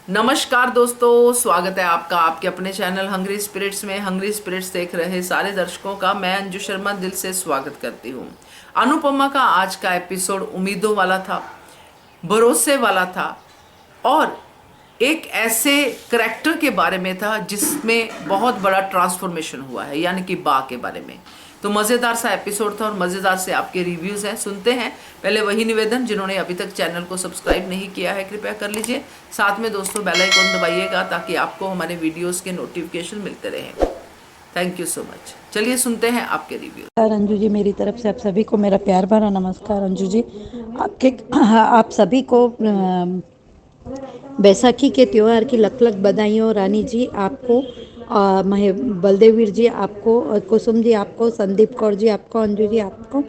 नमस्कार दोस्तों, स्वागत है आपका आपके अपने चैनल हंग्री स्पिरिट्स में। हंग्री स्पिरिट्स देख रहे सारे दर्शकों का मैं अंजू शर्मा दिल से स्वागत करती हूँ। अनुपमा का आज का एपिसोड उम्मीदों वाला था, भरोसे वाला था और एक ऐसे करेक्टर के बारे में था जिसमें बहुत बड़ा ट्रांसफॉर्मेशन हुआ है, यानी कि बा के बारे में। तो मज़ेदार सा एपिसोड था और मज़ेदार से आपके रिव्यूज़ हैं, सुनते हैं। पहले वही निवेदन, जिन्होंने अभी तक चैनल को सब्सक्राइब नहीं किया है कृपया कर लीजिए। साथ में दोस्तों बेल आइकन दबाइएगा ताकि आपको हमारे वीडियोज़ के नोटिफिकेशन मिलते रहें। Thank you so much. चलिए सुनते हैं आपके रिव्यू। अंजू जी, मेरी तरफ से आप सभी को मेरा प्यार भरा नमस्कार। अंजू जी, आप सभी को बैसाखी के त्यौहार की लख लख बधाइयों। रानी जी आपको, बलदेवीर जी आपको, कुसुम जी आपको, संदीप कौर जी आपको, अंजू जी आपको,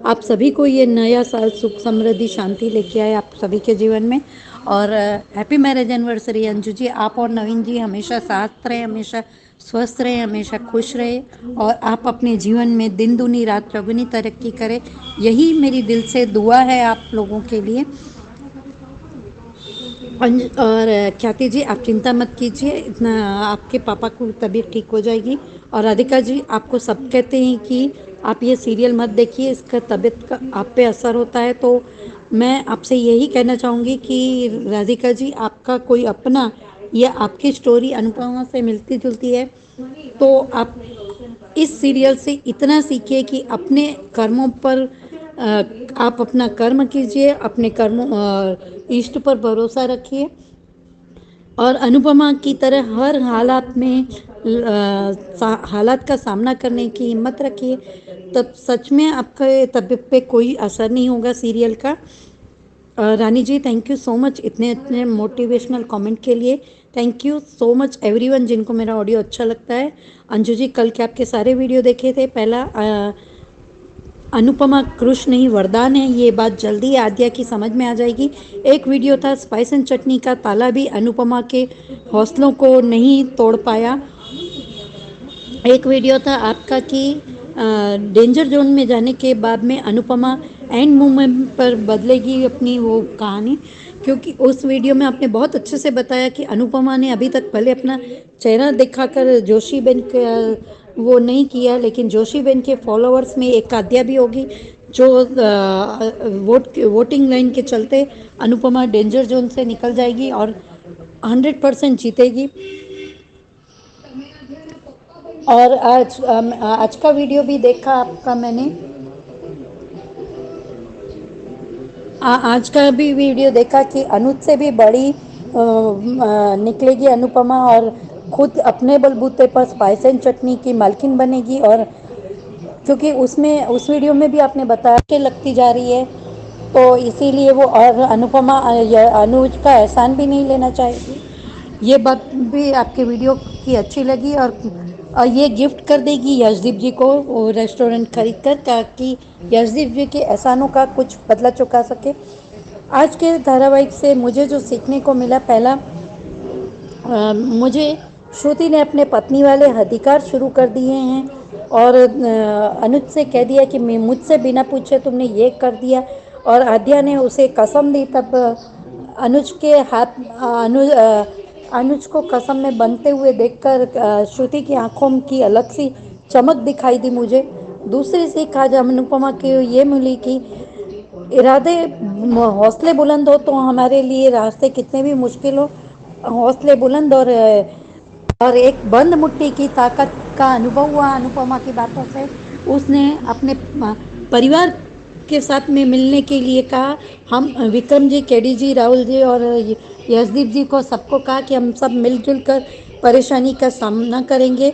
आप सभी को ये नया साल सुख समृद्धि शांति लेके आए आप सभी के जीवन में। और happy marriage anniversary Anju ji. आप और नवीन जी हमेशा साथ रहे, हमेशा स्वस्थ रहे, हमेशा खुश रहे और आप अपने जीवन में दिन दुनी रात चौगुनी तरक्की करें, यही मेरी दिल से दुआ है आप लोगों के लिए। और ख्याति जी, आप चिंता मत कीजिए, इतना आपके पापा को तबीयत ठीक हो जाएगी। और राधिका जी, आपको सब कहते हैं कि आप ये सीरियल मत देखिए, इसका तबीयत का आप पे असर होता है। तो मैं आपसे यही कहना चाहूँगी कि राधिका जी, आपका कोई अपना या आपकी स्टोरी अनुपमा से मिलती जुलती है, तो आप इस सीरियल से इतना सीखिए कि अपने कर्मों पर आप अपना कर्म कीजिए, अपने कर्मों इष्ट पर भरोसा रखिए और अनुपमा की तरह हर हालात में हालात का सामना करने की हिम्मत रखिए। तब सच में आपके तबीयत पे कोई असर नहीं होगा सीरियल का। रानी जी, थैंक यू सो मच इतने इतने मोटिवेशनल कमेंट के लिए। Thank you so much everyone जिनको मेरा ऑडियो अच्छा लगता है। अंजू जी, कल के आपके सारे वीडियो देखे थे। पहला अनुपमा कृष्ण नहीं वरदान है, ये बात जल्दी आद्या की समझ में आ जाएगी। एक वीडियो था स्पाइस एंड चटनी का, ताला भी अनुपमा के हौसलों को नहीं तोड़ पाया। एक वीडियो था आपका कि डेंजर जोन में जाने के बाद में अनुपमा एंड मोमेंट पर बदलेगी अपनी वो कहानी, क्योंकि उस वीडियो में आपने बहुत अच्छे से बताया कि अनुपमा ने अभी तक भले अपना चेहरा दिखाकर जोशी बेन वो नहीं किया, लेकिन जोशी बेन के फॉलोअर्स में एक आद्या भी होगी जो वोटिंग लाइन के चलते अनुपमा डेंजर जोन से निकल जाएगी और 100% जीतेगी। और आज का वीडियो भी देखा आपका मैंने। आज का भी वीडियो देखा कि अनुज से भी बड़ी निकलेगी अनुपमा और खुद अपने बलबूते पर स्पाइस एंड चटनी की मालकिन बनेगी। और क्योंकि उसमें उस वीडियो में भी आपने बताया कि लगती जा रही है, तो इसीलिए वो और अनुपमा अनुज का एहसान भी नहीं लेना चाहेगी। ये बात भी आपके वीडियो की अच्छी लगी। और ये गिफ्ट कर देगी यशदीप जी को वो रेस्टोरेंट खरीद कर, ताकि यशदीप जी के एहसानों का कुछ बदला चुका सके। आज के धारावाहिक से मुझे जो सीखने को मिला, पहला मुझे श्रुति ने अपने पत्नी वाले अधिकार शुरू कर दिए हैं और अनुज से कह दिया कि मैं मुझसे बिना पूछे तुमने ये कर दिया। और आद्या ने उसे कसम दी, तब अनुज के हाथ अनुज को कसम में बनते हुए देखकर श्रुति की आंखों की अलग सी चमक दिखाई दी मुझे। दूसरी सीख आज अनुपमा की ये मिली कि इरादे हौसले बुलंद हो तो हमारे लिए रास्ते कितने भी मुश्किल हो, हौसले बुलंद और एक बंद मुट्ठी की ताकत का अनुभव हुआ अनुपमा की बातों से। उसने अपने परिवार के साथ में मिलने के लिए कहा। हम विक्रम जी, केडी जी, राहुल जी और यशदीप जी को सबको कहा कि हम सब मिलजुल कर परेशानी का सामना करेंगे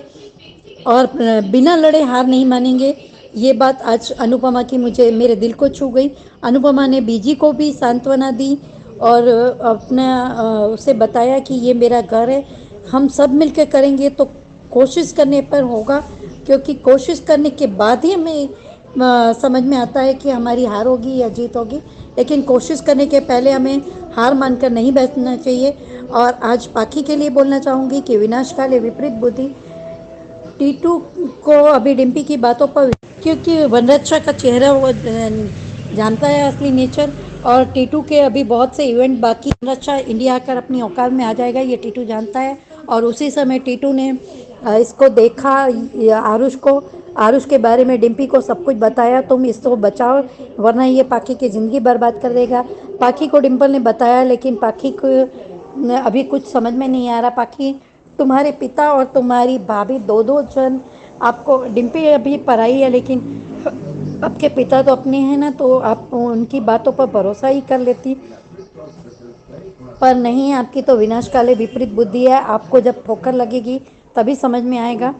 और बिना लड़े हार नहीं मानेंगे। ये बात आज अनुपमा की मुझे मेरे दिल को छू गई। अनुपमा ने बीजी को भी सांत्वना दी और अपना उसे बताया कि ये मेरा घर है, हम सब मिलकर करेंगे तो कोशिश करने पर होगा, क्योंकि कोशिश करने के बाद ही हमें समझ में आता है कि हमारी हार होगी या जीत होगी। लेकिन कोशिश करने के पहले हमें हार मानकर नहीं बैठना चाहिए। और आज पाखी के लिए बोलना चाहूँगी कि विनाशकाले विपरीत बुद्धि। टीटू को अभी डिम्पी की बातों पर, क्योंकि वनरक्षा का चेहरा वो जानता है असली नेचर, और टीटू के अभी बहुत से इवेंट बाकी। अच्छा इंडिया आकर अपनी औकात में आ जाएगा, ये टीटू जानता है। और उसी समय टीटू ने इसको देखा, आरुष को, आरुष के बारे में डिम्पी को सब कुछ बताया, तुम इसको बचाओ वरना ये पाखी की ज़िंदगी बर्बाद कर देगा। पाखी को डिम्पल ने बताया, लेकिन पाखी को अभी कुछ समझ में नहीं आ रहा। पाखी, तुम्हारे पिता और तुम्हारी भाभी दो दो जन आपको, डिम्पी अभी पराई है लेकिन आपके पिता तो अपने हैं ना, तो आप उनकी बातों पर भरोसा ही कर लेती। पर नहीं, आपकी तो विनाशकाले विपरीत बुद्धि है। आपको जब ठोकर लगेगी तभी समझ में आएगा।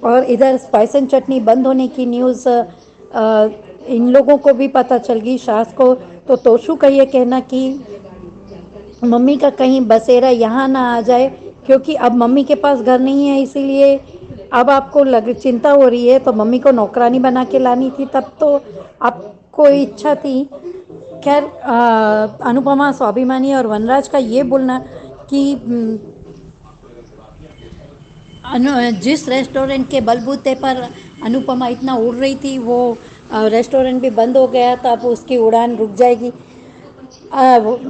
और इधर स्पाइस एंड चटनी बंद होने की न्यूज़ इन लोगों को भी पता चल गई, सास को। तो तोशु का ये कहना कि मम्मी का कहीं बसेरा यहाँ ना आ जाए, क्योंकि अब मम्मी के पास घर नहीं है, इसीलिए अब आपको चिंता हो रही है। तो मम्मी को नौकरानी बना के लानी थी, तब तो आपको इच्छा थी। खैर, अनुपमा, स्वाभिमानी और वनराज का ये बोलना कि जिस रेस्टोरेंट के बलबूते पर अनुपमा इतना उड़ रही थी, वो रेस्टोरेंट भी बंद हो गया, तो अब उसकी उड़ान रुक जाएगी।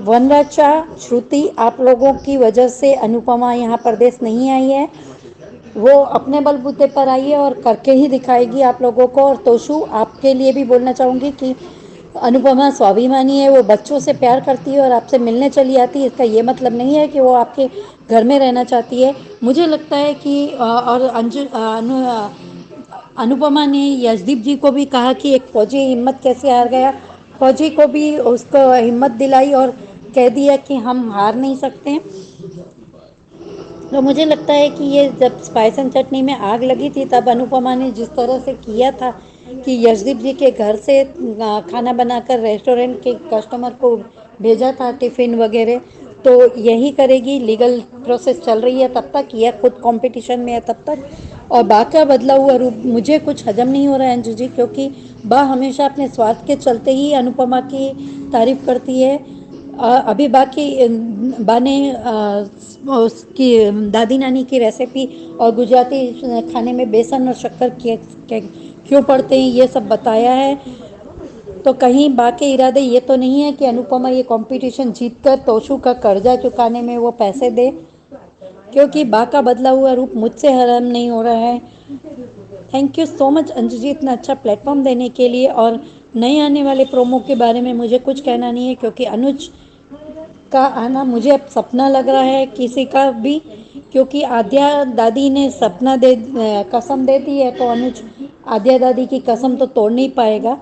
वनराज, श्रुति, आप लोगों की वजह से अनुपमा यहाँ परदेश नहीं आई है, वो अपने बलबूते पर आई है और करके ही दिखाएगी आप लोगों को। और तोशु, आपके लिए भी बोलना चाहूँगी कि अनुपमा स्वाभिमानी है, वो बच्चों से प्यार करती है और आपसे मिलने चली आती है। इसका ये मतलब नहीं है कि वो आपके घर में रहना चाहती है। मुझे लगता है कि और अनुपमा ने यशदीप जी को भी कहा कि एक फौजी हिम्मत कैसे हार गया। फौजी को भी उसको हिम्मत दिलाई और कह दिया कि हम हार नहीं सकते। तो मुझे लगता है कि ये जब स्पाइस एंड चटनी में आग लगी थी, तब अनुपमा ने जिस तरह से किया था कि यशदीप जी के घर से खाना बनाकर रेस्टोरेंट के कस्टमर को भेजा था, टिफ़िन वगैरह, तो यही करेगी। लीगल प्रोसेस चल रही है तब तक, यह खुद कंपटीशन में है तब तक। और बा का बदला हुआ रूप मुझे कुछ हजम नहीं हो रहा है अंजू जी, क्योंकि बा हमेशा अपने स्वार्थ के चलते ही अनुपमा की तारीफ करती है। अभी बाकी बा ने उसकी दादी नानी की रेसिपी और गुजराती खाने में बेसन और शक्कर क्यों पड़ते हैं ये सब बताया है। तो कहीं बा के इरादे ये तो नहीं है कि अनुपमा ये कंपटीशन जीतकर तोशु का कर्जा चुकाने में वो पैसे दे, क्योंकि बा का बदला हुआ रूप मुझसे हरम नहीं हो रहा है। Thank you so much Anju ji, इतना अच्छा प्लेटफॉर्म देने के लिए। और नए आने वाले प्रोमो के बारे में मुझे कुछ कहना नहीं है, क्योंकि अनुज का आना मुझे अब सपना लग रहा है किसी का भी, क्योंकि आद्या दादी ने कसम दे दी है, तो अनुज आद्या दादी की कसम तो तोड़ नहीं पाएगा।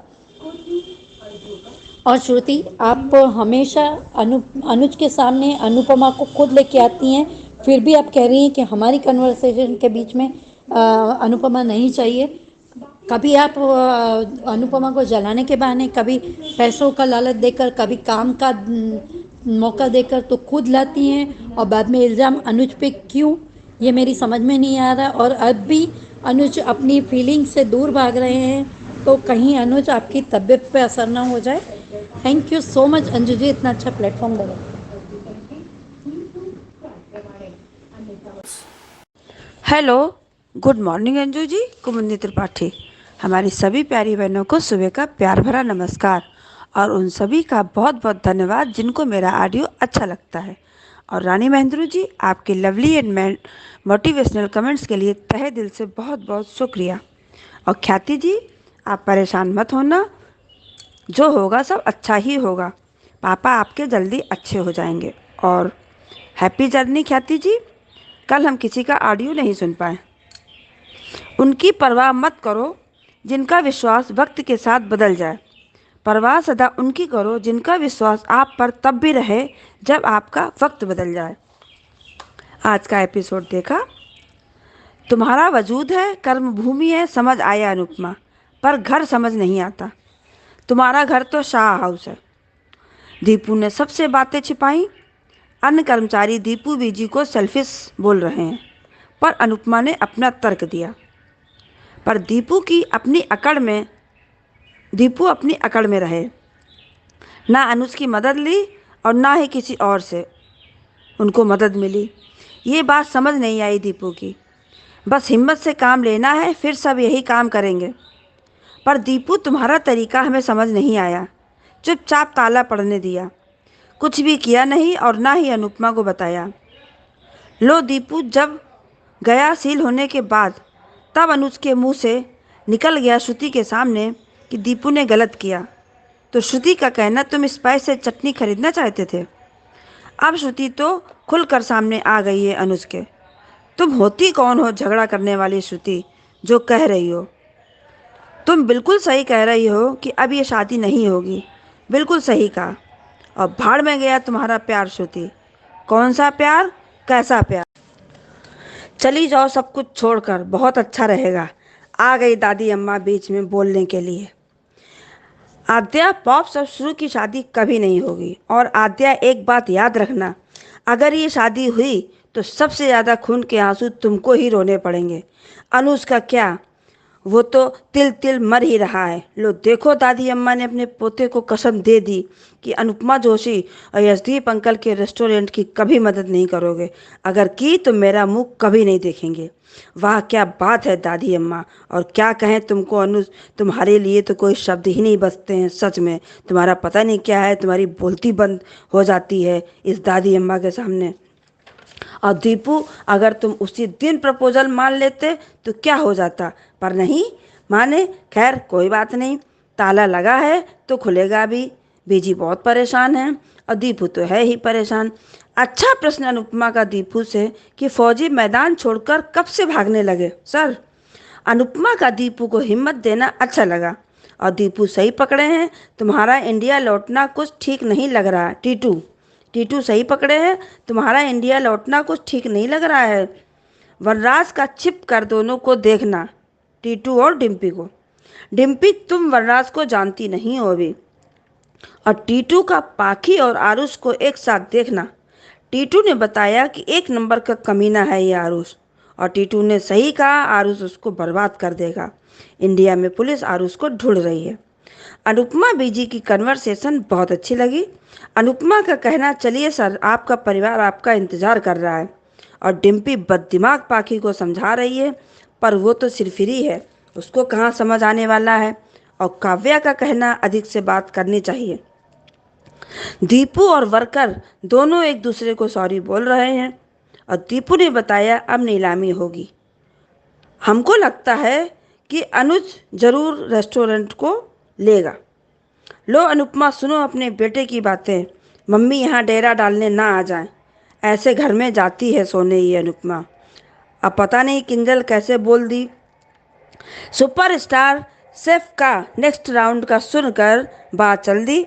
और श्रुति, आप हमेशा अनुज के सामने अनुपमा को खुद लेके आती हैं, फिर भी आप कह रही हैं कि हमारी कन्वर्सेशन के बीच में अनुपमा नहीं चाहिए। कभी आप अनुपमा को जलाने के बहाने, कभी पैसों का लालच देकर, कभी काम का मौका देकर तो खुद लाती हैं, और बाद में इल्ज़ाम अनुज पे क्यों, ये मेरी समझ में नहीं आ रहा। और अब भी अनुज अपनी फीलिंग से दूर भाग रहे हैं, तो कहीं अनुज आपकी तबीयत पे असर ना हो जाए। Thank you so much Anju ji, इतना अच्छा प्लेटफॉर्म देने। Hello, good morning Anju ji, Kumudini Tripathi. हमारी सभी प्यारी बहनों को सुबह का प्यार भरा नमस्कार, और उन सभी का बहुत बहुत धन्यवाद जिनको मेरा ऑडियो अच्छा लगता है। और रानी महेंद्रू जी, आपके लवली एंड मोटिवेशनल कमेंट्स के लिए तहे दिल से बहुत बहुत शुक्रिया। और ख्याति जी, आप परेशान मत होना, जो होगा सब अच्छा ही होगा। पापा आपके जल्दी अच्छे हो जाएंगे। और हैप्पी जर्नी ख्याति जी। कल हम किसी का ऑडियो नहीं सुन पाए। उनकी परवाह मत करो जिनका विश्वास वक्त के साथ बदल जाए। परवाह सदा उनकी करो जिनका विश्वास आप पर तब भी रहे जब आपका वक्त बदल जाए। आज का एपिसोड देखा? तुम्हारा वजूद है, कर्म भूमि है, समझ आया अनुपमा, पर घर समझ नहीं आता। तुम्हारा घर तो शाह हाउस है। दीपू ने सबसे बातें छिपाई। अन्य कर्मचारी दीपू बीजी को सेल्फिश बोल रहे हैं, पर अनुपमा ने अपना तर्क दिया। पर दीपू अपनी अकड़ में रहे, ना अनुज की मदद ली और ना ही किसी और से उनको मदद मिली। ये बात समझ नहीं आई दीपू की। बस हिम्मत से काम लेना है, फिर सब यही काम करेंगे। पर दीपू, तुम्हारा तरीका हमें समझ नहीं आया। चुपचाप ताला पड़ने दिया। कुछ भी किया नहीं और ना ही अनुपमा को बताया। लो दीपू जब गया सील होने के बाद तब अनुज के मुंह से निकल गया श्रुति के सामने कि दीपू ने गलत किया। तो श्रुति का कहना तुम स्पाइस से चटनी खरीदना चाहते थे। अब श्रुति तो खुलकर सामने आ गई है अनुज के। तुम होती कौन हो झगड़ा करने वाली श्रुति, जो कह रही हो? तुम बिल्कुल सही कह रही हो कि अब ये शादी नहीं होगी। बिल्कुल सही कहा। और भाड़ में गया तुम्हारा प्यार श्रुति। कौन सा प्यार, कैसा प्यार? चली जाओ सब कुछ छोड़कर, बहुत अच्छा रहेगा। आ गई दादी अम्मा बीच में बोलने के लिए। आद्या पॉप्स और शुरू की शादी कभी नहीं होगी। और आद्या एक बात याद रखना, अगर ये शादी हुई तो सबसे ज़्यादा खून के आंसू तुमको ही रोने पड़ेंगे। अनुज का क्या, वो तो तिल तिल मर ही रहा है। लो देखो दादी अम्मा ने अपने पोते को कसम दे दी कि अनुपमा जोशी और यशदीप अंकल के रेस्टोरेंट की कभी मदद नहीं करोगे। अगर की तो मेरा मुंह कभी नहीं देखेंगे। वाह क्या बात है दादी अम्मा, और क्या कहें तुमको अनुज, तुम्हारे लिए तो कोई शब्द ही नहीं बचते हैं। सच में तुम्हारा पता नहीं क्या है, तुम्हारी बोलती बंद हो जाती है इस दादी अम्मा के सामने। और दीपू अगर तुम उसी दिन प्रपोजल मान लेते तो क्या हो जाता, पर नहीं माने। खैर कोई बात नहीं, ताला लगा है तो खुलेगा भी। बीजी बहुत परेशान है और दीपू तो है ही परेशान। अच्छा प्रश्न अनुपमा का दीपू से कि फौजी मैदान छोड़कर कब से भागने लगे सर। अनुपमा का दीपू को हिम्मत देना अच्छा लगा। और दीपू सही पकड़े हैं, तुम्हारा इंडिया लौटना कुछ ठीक नहीं लग रहा है। टीटू सही पकड़े हैं, तुम्हारा इंडिया लौटना कुछ ठीक नहीं लग रहा है। वनराज का छिप कर दोनों को देखना, टीटू और डिम्पी को। डिम्पी तुम वनराज को जानती नहीं हो अभी। और टीटू का पाखी और आरुष को एक साथ देखना। टीटू ने बताया कि एक नंबर का कमीना है ये आरुष। और टीटू ने सही कहा, आरुष उसको बर्बाद कर देगा। इंडिया में पुलिस आरुष को ढूंढ रही है। अनुपमा बीजी की कन्वर्सेशन बहुत अच्छी लगी। अनुपमा का कहना, चलिए सर आपका परिवार आपका इंतज़ार कर रहा है। और डिम्पी बददिमाग पाखी को समझा रही है, पर वो तो सिरफिरी है, उसको कहाँ समझ आने वाला है। और काव्या का कहना, अधिक से बात करनी चाहिए। दीपू और वर्कर दोनों एक दूसरे को सॉरी बोल रहे हैं। और दीपू ने बताया अब नीलामी होगी। हमको लगता है कि अनुज जरूर रेस्टोरेंट को लेगा। लो अनुपमा सुनो अपने बेटे की बातें, मम्मी यहाँ डेरा डालने ना आ जाए। ऐसे घर में जाती है सोने ये अनुपमा। अब पता नहीं किंजल कैसे बोल दी। सुपरस्टार शेफ का नेक्स्ट राउंड का सुनकर बात चल दी।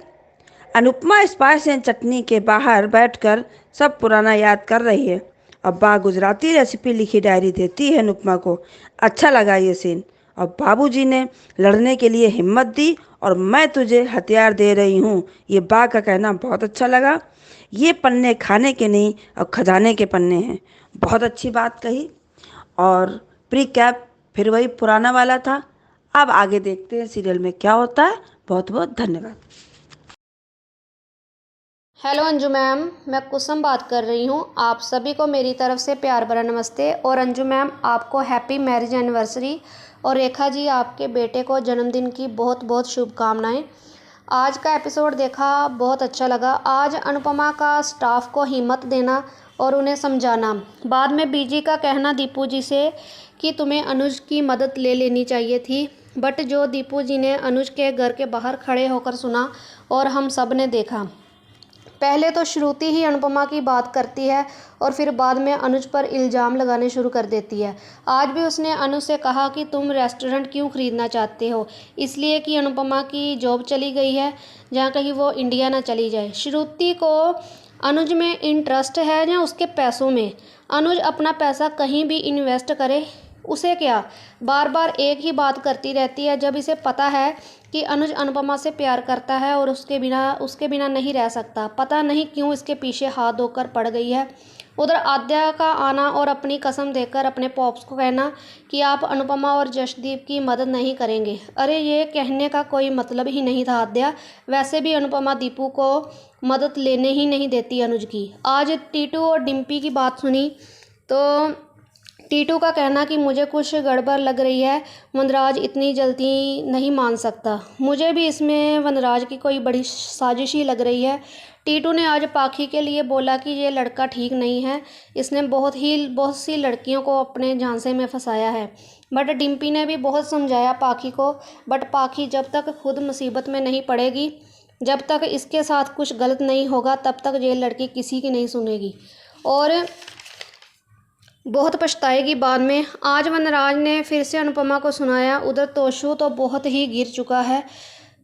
अनुपमा स्पाइस एंड चटनी के बाहर बैठकर सब पुराना याद कर रही है। अब्बा गुजराती रेसिपी लिखी डायरी देती है अनुपमा को। अच्छा लगा ये सीन। और बाबूजी ने लड़ने के लिए हिम्मत दी और मैं तुझे हथियार दे रही हूँ, ये बा का कहना बहुत अच्छा लगा। ये पन्ने खाने के नहीं और खजाने के पन्ने हैं। बहुत अच्छी बात कही। और प्री कैप फिर वही पुराना वाला था। अब आगे देखते हैं सीरियल में क्या होता है। बहुत बहुत धन्यवाद। हेलो अंजू मैम, मैं कुसुम बात कर रही हूँ। आप सभी को मेरी तरफ से प्यार भरा नमस्ते। और अंजू मैम आपको हैप्पी मैरिज एनिवर्सरी। और रेखा जी आपके बेटे को जन्मदिन की बहुत बहुत शुभकामनाएं। आज का एपिसोड देखा, बहुत अच्छा लगा। आज अनुपमा का स्टाफ को हिम्मत देना और उन्हें समझाना। बाद में बीजी का कहना दीपू जी से कि तुम्हें अनुज की मदद ले लेनी चाहिए थी, बट जो दीपू जी ने अनुज के घर के बाहर खड़े होकर सुना और हम सब ने देखा। पहले तो श्रुति ही अनुपमा की बात करती है और फिर बाद में अनुज पर इल्ज़ाम लगाने शुरू कर देती है। आज भी उसने अनुज से कहा कि तुम रेस्टोरेंट क्यों ख़रीदना चाहते हो, इसलिए कि अनुपमा की जॉब चली गई है, जहाँ कहीं वो इंडिया ना चली जाए। श्रुति को अनुज में इंटरेस्ट है या उसके पैसों में। अनुज अपना पैसा कहीं भी इन्वेस्ट करे, उसे क्या, बार बार एक ही बात करती रहती है, जब इसे पता है कि अनुज अनुपमा से प्यार करता है और उसके बिना नहीं रह सकता। पता नहीं क्यों इसके पीछे हाथ धोकर पड़ गई है। उधर आद्या का आना और अपनी कसम देकर अपने पॉप्स को कहना कि आप अनुपमा और जशदीप की मदद नहीं करेंगे। अरे ये कहने का कोई मतलब ही नहीं था आद्या। वैसे भी अनुपमा दीपू को मदद लेने ही नहीं देती अनुज की। आज टीटू और डिम्पी की बात सुनी तो टीटू का कहना कि मुझे कुछ गड़बड़ लग रही है, वनराज इतनी जल्दी नहीं मान सकता। मुझे भी इसमें वनराज की कोई बड़ी साजिश ही लग रही है। टीटू ने आज पाखी के लिए बोला कि ये लड़का ठीक नहीं है, इसने बहुत सी लड़कियों को अपने झांसे में फंसाया है। बट डिम्पी ने भी बहुत समझाया पाखी को, बट पाखी जब तक खुद मुसीबत में नहीं पड़ेगी, जब तक इसके साथ कुछ गलत नहीं होगा, तब तक ये लड़की किसी की नहीं सुनेगी और बहुत पछताएगी बाद में। आज वनराज ने फिर से अनुपमा को सुनाया। उधर तोशु तो बहुत ही गिर चुका है।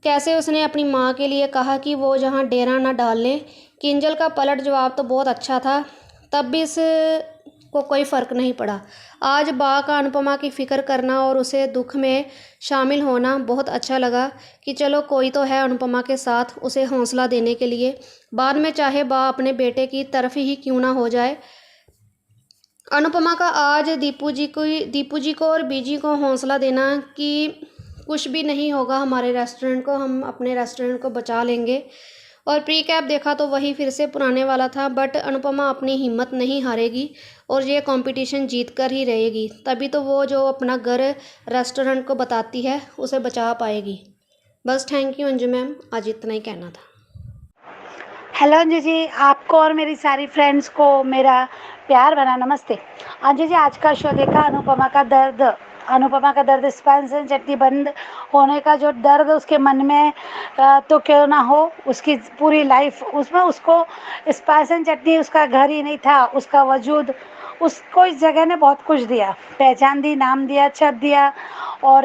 कैसे उसने अपनी माँ के लिए कहा कि वो जहाँ डेरा ना डाल लें। किंजल का पलट जवाब तो बहुत अच्छा था, तब भी इसको कोई फ़र्क नहीं पड़ा। आज बा का अनुपमा की फ़िक्र करना और उसे दुख में शामिल होना बहुत अच्छा लगा कि चलो कोई तो है अनुपमा के साथ उसे हौसला देने के लिए। बाद में चाहे बा अपने बेटे की तरफ ही क्यों ना हो जाए। अनुपमा का आज दीपू जी को और बीजी को हौसला देना कि कुछ भी नहीं होगा हमारे रेस्टोरेंट को, हम अपने रेस्टोरेंट को बचा लेंगे। और प्री कैप देखा तो वही फिर से पुराने वाला था, बट अनुपमा अपनी हिम्मत नहीं हारेगी और ये कंपटीशन जीत कर ही रहेगी, तभी तो वो जो अपना घर रेस्टोरेंट को बताती है उसे बचा पाएगी। बस थैंक यू अंजू मैम, आज इतना ही कहना था। हेलो अंजू जी, आपको और मेरी सारी फ्रेंड्स को मेरा प्यार भरा नमस्ते। अंजू जी, आज का शो देखा, अनुपमा का दर्द स्पाइस एंड चटनी बंद होने का जो दर्द उसके मन में तो क्यों ना हो, उसकी पूरी लाइफ उसमें उसको स्पाइस एंड चटनी उसका घर ही नहीं था, उसका वजूद उसको इस जगह ने बहुत कुछ दिया, पहचान दी, नाम दिया, छत दिया और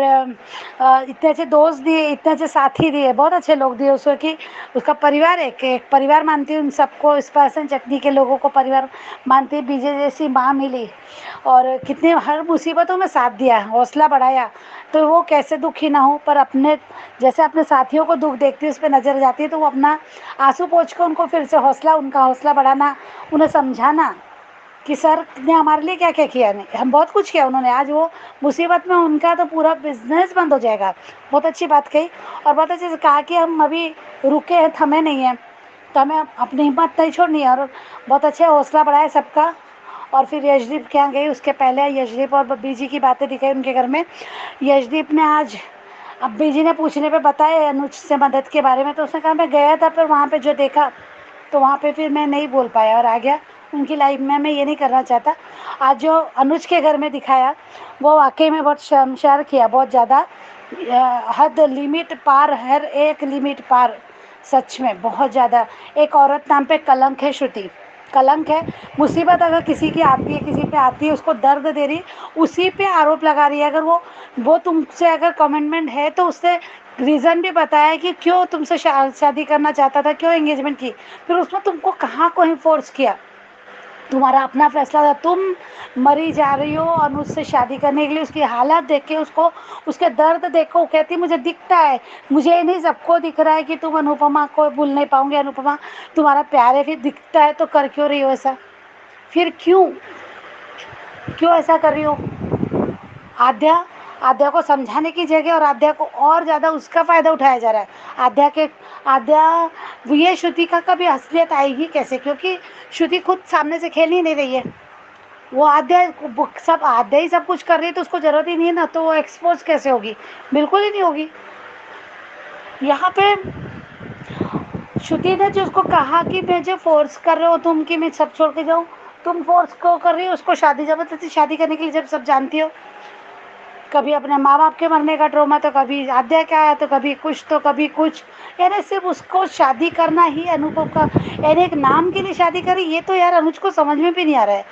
इतने अच्छे दोस्त दिए, इतने अच्छे साथी दिए, बहुत अच्छे लोग दिए उसको कि उसका परिवार एक परिवार मानती हूँ उन सबको, स्पाइस एंड चटनी के लोगों को परिवार मानती है। बीजे जैसी माँ मिली और कितने हर मुसीबतों में साथ दिया, हौसला बढ़ाया, तो वो कैसे दुखी ना हो। पर अपने जैसे अपने साथियों को दुख देखती है, उस पर नज़र जाती है, तो वो अपना आंसू पोंछ कर उनको फिर से उनका हौसला बढ़ाना, उन्हें समझाना कि सर ने हमारे लिए क्या क्या किया। नहीं, हम बहुत कुछ किया उन्होंने, आज वो मुसीबत में, उनका तो पूरा बिजनेस बंद हो जाएगा। बहुत अच्छी बात कही और बहुत अच्छे से कहा कि हम अभी रुके हैं, थमे नहीं हैं, तो हमें अपनी हिम्मत नहीं छोड़नी है। और बहुत अच्छा हौसला बढ़ाया सबका। और फिर यशदीप के यहाँ गई, उसके पहले यशदीप और बीजी की बातें दिखाई उनके घर में। यशदीप ने आज अब बीजी ने पूछने पे बताया अनुज से मदद के बारे में, तो उसने कहा मैं गया था, पर वहाँ पे जो देखा तो वहाँ पे फिर मैं नहीं बोल पाया और आ गया उनकी लाइफ में, मैं ये नहीं करना चाहता। आज जो अनुज के घर में दिखाया वो वाकई में बहुत शर्मसार किया, बहुत ज़्यादा हद लिमिट पार, हर एक लिमिट पार, सच में बहुत ज़्यादा। एक औरत नाम पे कलंक है, श्रुति कलंक है। मुसीबत अगर किसी की आती है, किसी पे आती है, उसको दर्द दे रही, उसी पे आरोप लगा रही है। अगर वो तुमसे अगर कमिटमेंट है तो उससे रीज़न भी बताया कि क्यों तुमसे शादी करना चाहता था, क्यों एंगेजमेंट की, फिर उसमें तुमको कहाँ कोई फोर्स किया, तुम्हारा अपना फैसला था। तुम मरी जा रही हो और मुझसे शादी करने के लिए, उसकी हालत देख के, उसके दर्द देखो, वो कहती मुझे दिखता है, मुझे ही नहीं सबको दिख रहा है कि तुम अनुपमा को भूल नहीं पाओगे, अनुपमा तुम्हारा प्यार है, फिर दिखता है तो कर क्यों रही हो ऐसा, फिर क्यों ऐसा कर रही हो। आद्या को समझाने की जगह और आद्या को और ज़्यादा उसका फ़ायदा उठाया जा रहा है। आद्या ये श्रुति का कभी असलियत आएगी कैसे, क्योंकि श्रुति खुद सामने से खेल ही नहीं रही है। वो आद्या ही सब कुछ कर रही है, तो उसको ज़रूरत ही नहीं है ना, तो वो एक्सपोज कैसे होगी, बिल्कुल ही नहीं होगी। यहाँ पे श्रुति ने जो उसको कहा कि मुझे फोर्स कर रहे हो तुम कि मैं सब छोड़ के जाऊँ, तुम फोर्स को कर रही हो उसको जबरदस्ती शादी करने के लिए, जब सब जानती हो। कभी अपने माँ बाप के मरने का ट्रॉमा, तो कभी आद्या का आया, तो कभी कुछ, यानी सिर्फ उसको शादी करना ही अनुपम का, यानी एक नाम के लिए शादी करी। ये तो यार अनुज को समझ में भी नहीं आ रहा है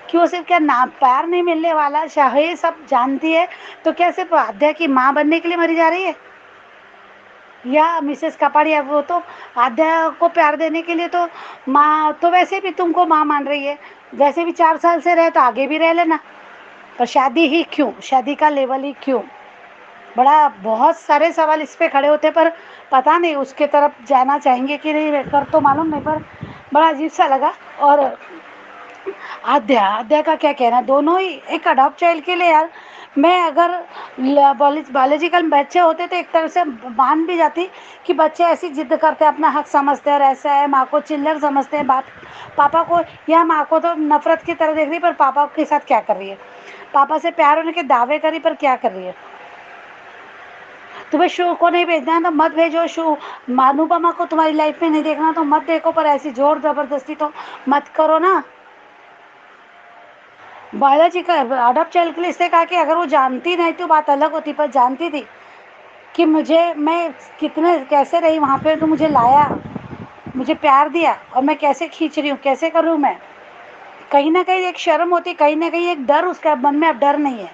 कि वो सिर्फ क्या नाम, प्यार नहीं मिलने वाला, चाहे सब जानती है, तो क्या सिर्फ आद्या की माँ बनने के लिए मरी जा रही है। या मिसेस कपाड़िया, वो तो आद्या को प्यार देने के लिए, तो माँ तो वैसे भी तुमको माँ मान रही है, वैसे भी 4 साल से रहे तो आगे भी रह लेना, पर शादी ही क्यों, शादी का लेवल ही क्यों। बहुत सारे सवाल इस पे खड़े होते, पर पता नहीं उसके तरफ जाना चाहेंगे कि नहीं, कर तो मालूम नहीं, पर बड़ा अजीब सा लगा। और आद्या का क्या कहना, दोनों ही एक अडॉप्ट चाइल्ड के लिए यार मैं अगर बायोलॉजिकल बच्चे होते तो एक तरह से मान भी जाती कि बच्चे ऐसी जिद करते हैं, अपना हक समझते हैं और ऐसा है, माँ को चिल्लर समझते हैं, बाप पापा को या माँ को तो नफरत की तरह देख रही, पर पापा के साथ क्या कर रही है, पापा से प्यार होने के दावे करी पर क्या कर रही है। तुम्हें शो को नहीं भेजना है तो मत भेजो, शो अनुपमा को तुम्हारी लाइफ में नहीं देखना तो मत देखो, पर ऐसी जोर जबरदस्ती तो मत करो ना। बायोलॉजिकल अडॉप्ट चाइल्ड के लिए इससे कहा कि अगर वो जानती नहीं तो बात अलग होती, पर जानती थी कि मैं कितने कैसे रही वहाँ पे, तो मुझे लाया, मुझे प्यार दिया और मैं कैसे खींच रही हूँ, कैसे कर रही हूँ मैं। कहीं ना कहीं एक शर्म होती, कहीं ना कहीं एक डर उसका मन में, अब डर नहीं है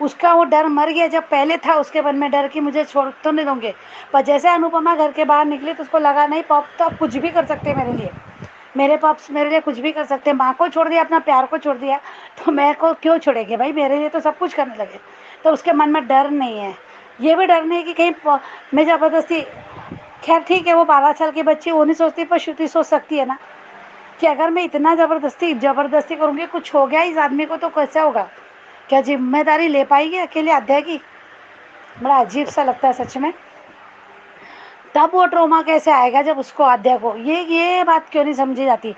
उसका, वो डर मर गया। जब पहले था उसके मन में डर कि मुझे छोड़ तो नहीं दोगे, पर जैसे अनुपमा घर के बाहर निकली तो उसको लगा नहीं पॉप तो अब कुछ भी कर सकते हैं मेरे लिए, मेरे पॉप्स मेरे लिए कुछ भी कर सकते हैं। माँ को छोड़ दिया, अपना प्यार को छोड़ दिया, तो मैं को क्यों छोड़ेंगे भाई, मेरे लिए तो सब कुछ करने लगे। तो उसके मन में डर नहीं है, ये भी डर नहीं है कि कहीं मैं ज़बरदस्ती, खैर ठीक है वो 12 साल की बच्ची, वो नहीं सोचती, पर श्रुति सोच सकती है ना कि अगर मैं इतना ज़बरदस्ती करूँगी, कुछ हो गया इस आदमी को तो कैसा होगा, क्या जिम्मेदारी ले पाएगी अकेले अध्याय की। बड़ा अजीब सा लगता है सच में। तब वो ट्रोमा कैसे आएगा जब उसको अध्याय को, ये बात क्यों नहीं समझी जाती।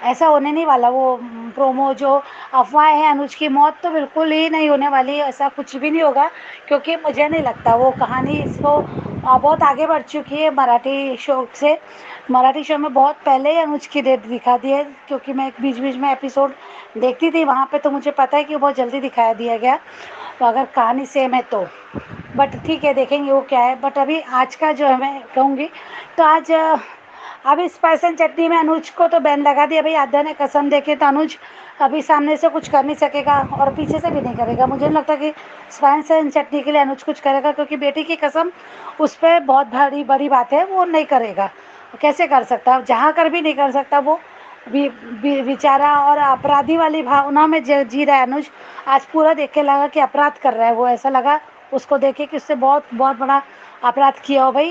ऐसा होने नहीं वाला, वो प्रोमो जो अफवाह है अनुज की मौत तो बिल्कुल ही नहीं होने वाली, ऐसा कुछ भी नहीं होगा, क्योंकि मुझे नहीं लगता वो कहानी इसको बहुत आगे बढ़ चुकी है मराठी शो से। मराठी शो में बहुत पहले ही अनुज की डेथ दिखा दी है, क्योंकि मैं बीच बीच में एपिसोड देखती थी वहाँ पे, तो मुझे पता है कि बहुत जल्दी दिखाया दिया गया। तो अगर कहानी सेम है तो बट ठीक है, देखेंगे वो क्या है। बट अभी आज का जो है मैं कहूँगी तो आज अभी स्पाइस एंड चटनी में अनुज को तो बैन लगा दिया भाई, आद्या ने कसम देके, तो अनुज अभी सामने से कुछ कर नहीं सकेगा और पीछे से भी नहीं करेगा। मुझे नहीं लगता कि स्पाइस एंड चटनी के लिए अनुज कुछ करेगा, क्योंकि बेटी की कसम उस पर बहुत बड़ी बात है, वो नहीं करेगा। कैसे कर सकता, जहाँ कर भी नहीं कर सकता वो बेचारा, और अपराधी वाली भावना में जी रहा है अनुज। आज पूरा देख के लगा कि अपराध कर रहा है वो, ऐसा लगा उसको देखे कि उससे बहुत बहुत बड़ा अपराध किया हो भाई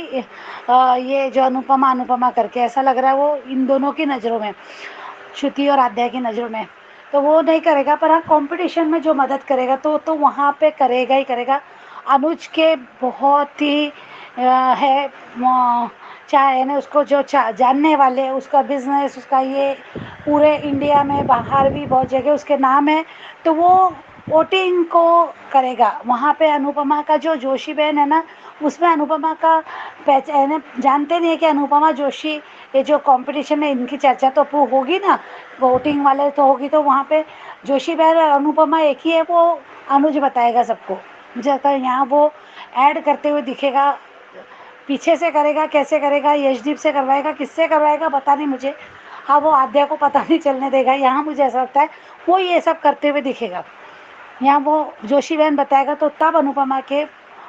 ये जो अनुपमा करके, ऐसा लग रहा है वो इन दोनों की नज़रों में, श्रुति और आद्या की नज़रों में। तो वो नहीं करेगा, पर हाँ कंपटीशन में जो मदद करेगा तो वहाँ पे करेगा ही करेगा। अनुज के बहुत ही है चाहे ना उसको जो जानने वाले, उसका बिजनेस, उसका ये पूरे इंडिया में बाहर भी बहुत जगह उसके नाम है, तो वो वोटिंग को करेगा। वहाँ पे अनुपमा का जो जोशी बहन है ना, उसमें अनुपमा का पहचान, जानते नहीं है कि अनुपमा जोशी, ये जो कंपटीशन में इनकी चर्चा तो होगी ना, वोटिंग वाले तो होगी, तो वहाँ पे जोशी बहन और अनुपमा एक ही है, वो अनुज बताएगा सबको। मुझे लगता है यहाँ वो ऐड करते हुए दिखेगा, पीछे से करेगा, कैसे करेगा, यशदीप से करवाएगा, किससे करवाएगा पता नहीं मुझे, हाँ वो आद्या को पता नहीं चलने देगा। यहाँ मुझे ऐसा लगता है वो ये सब करते हुए दिखेगा, यहाँ वो जोशी बहन बताएगा, तो तब अनुपमा के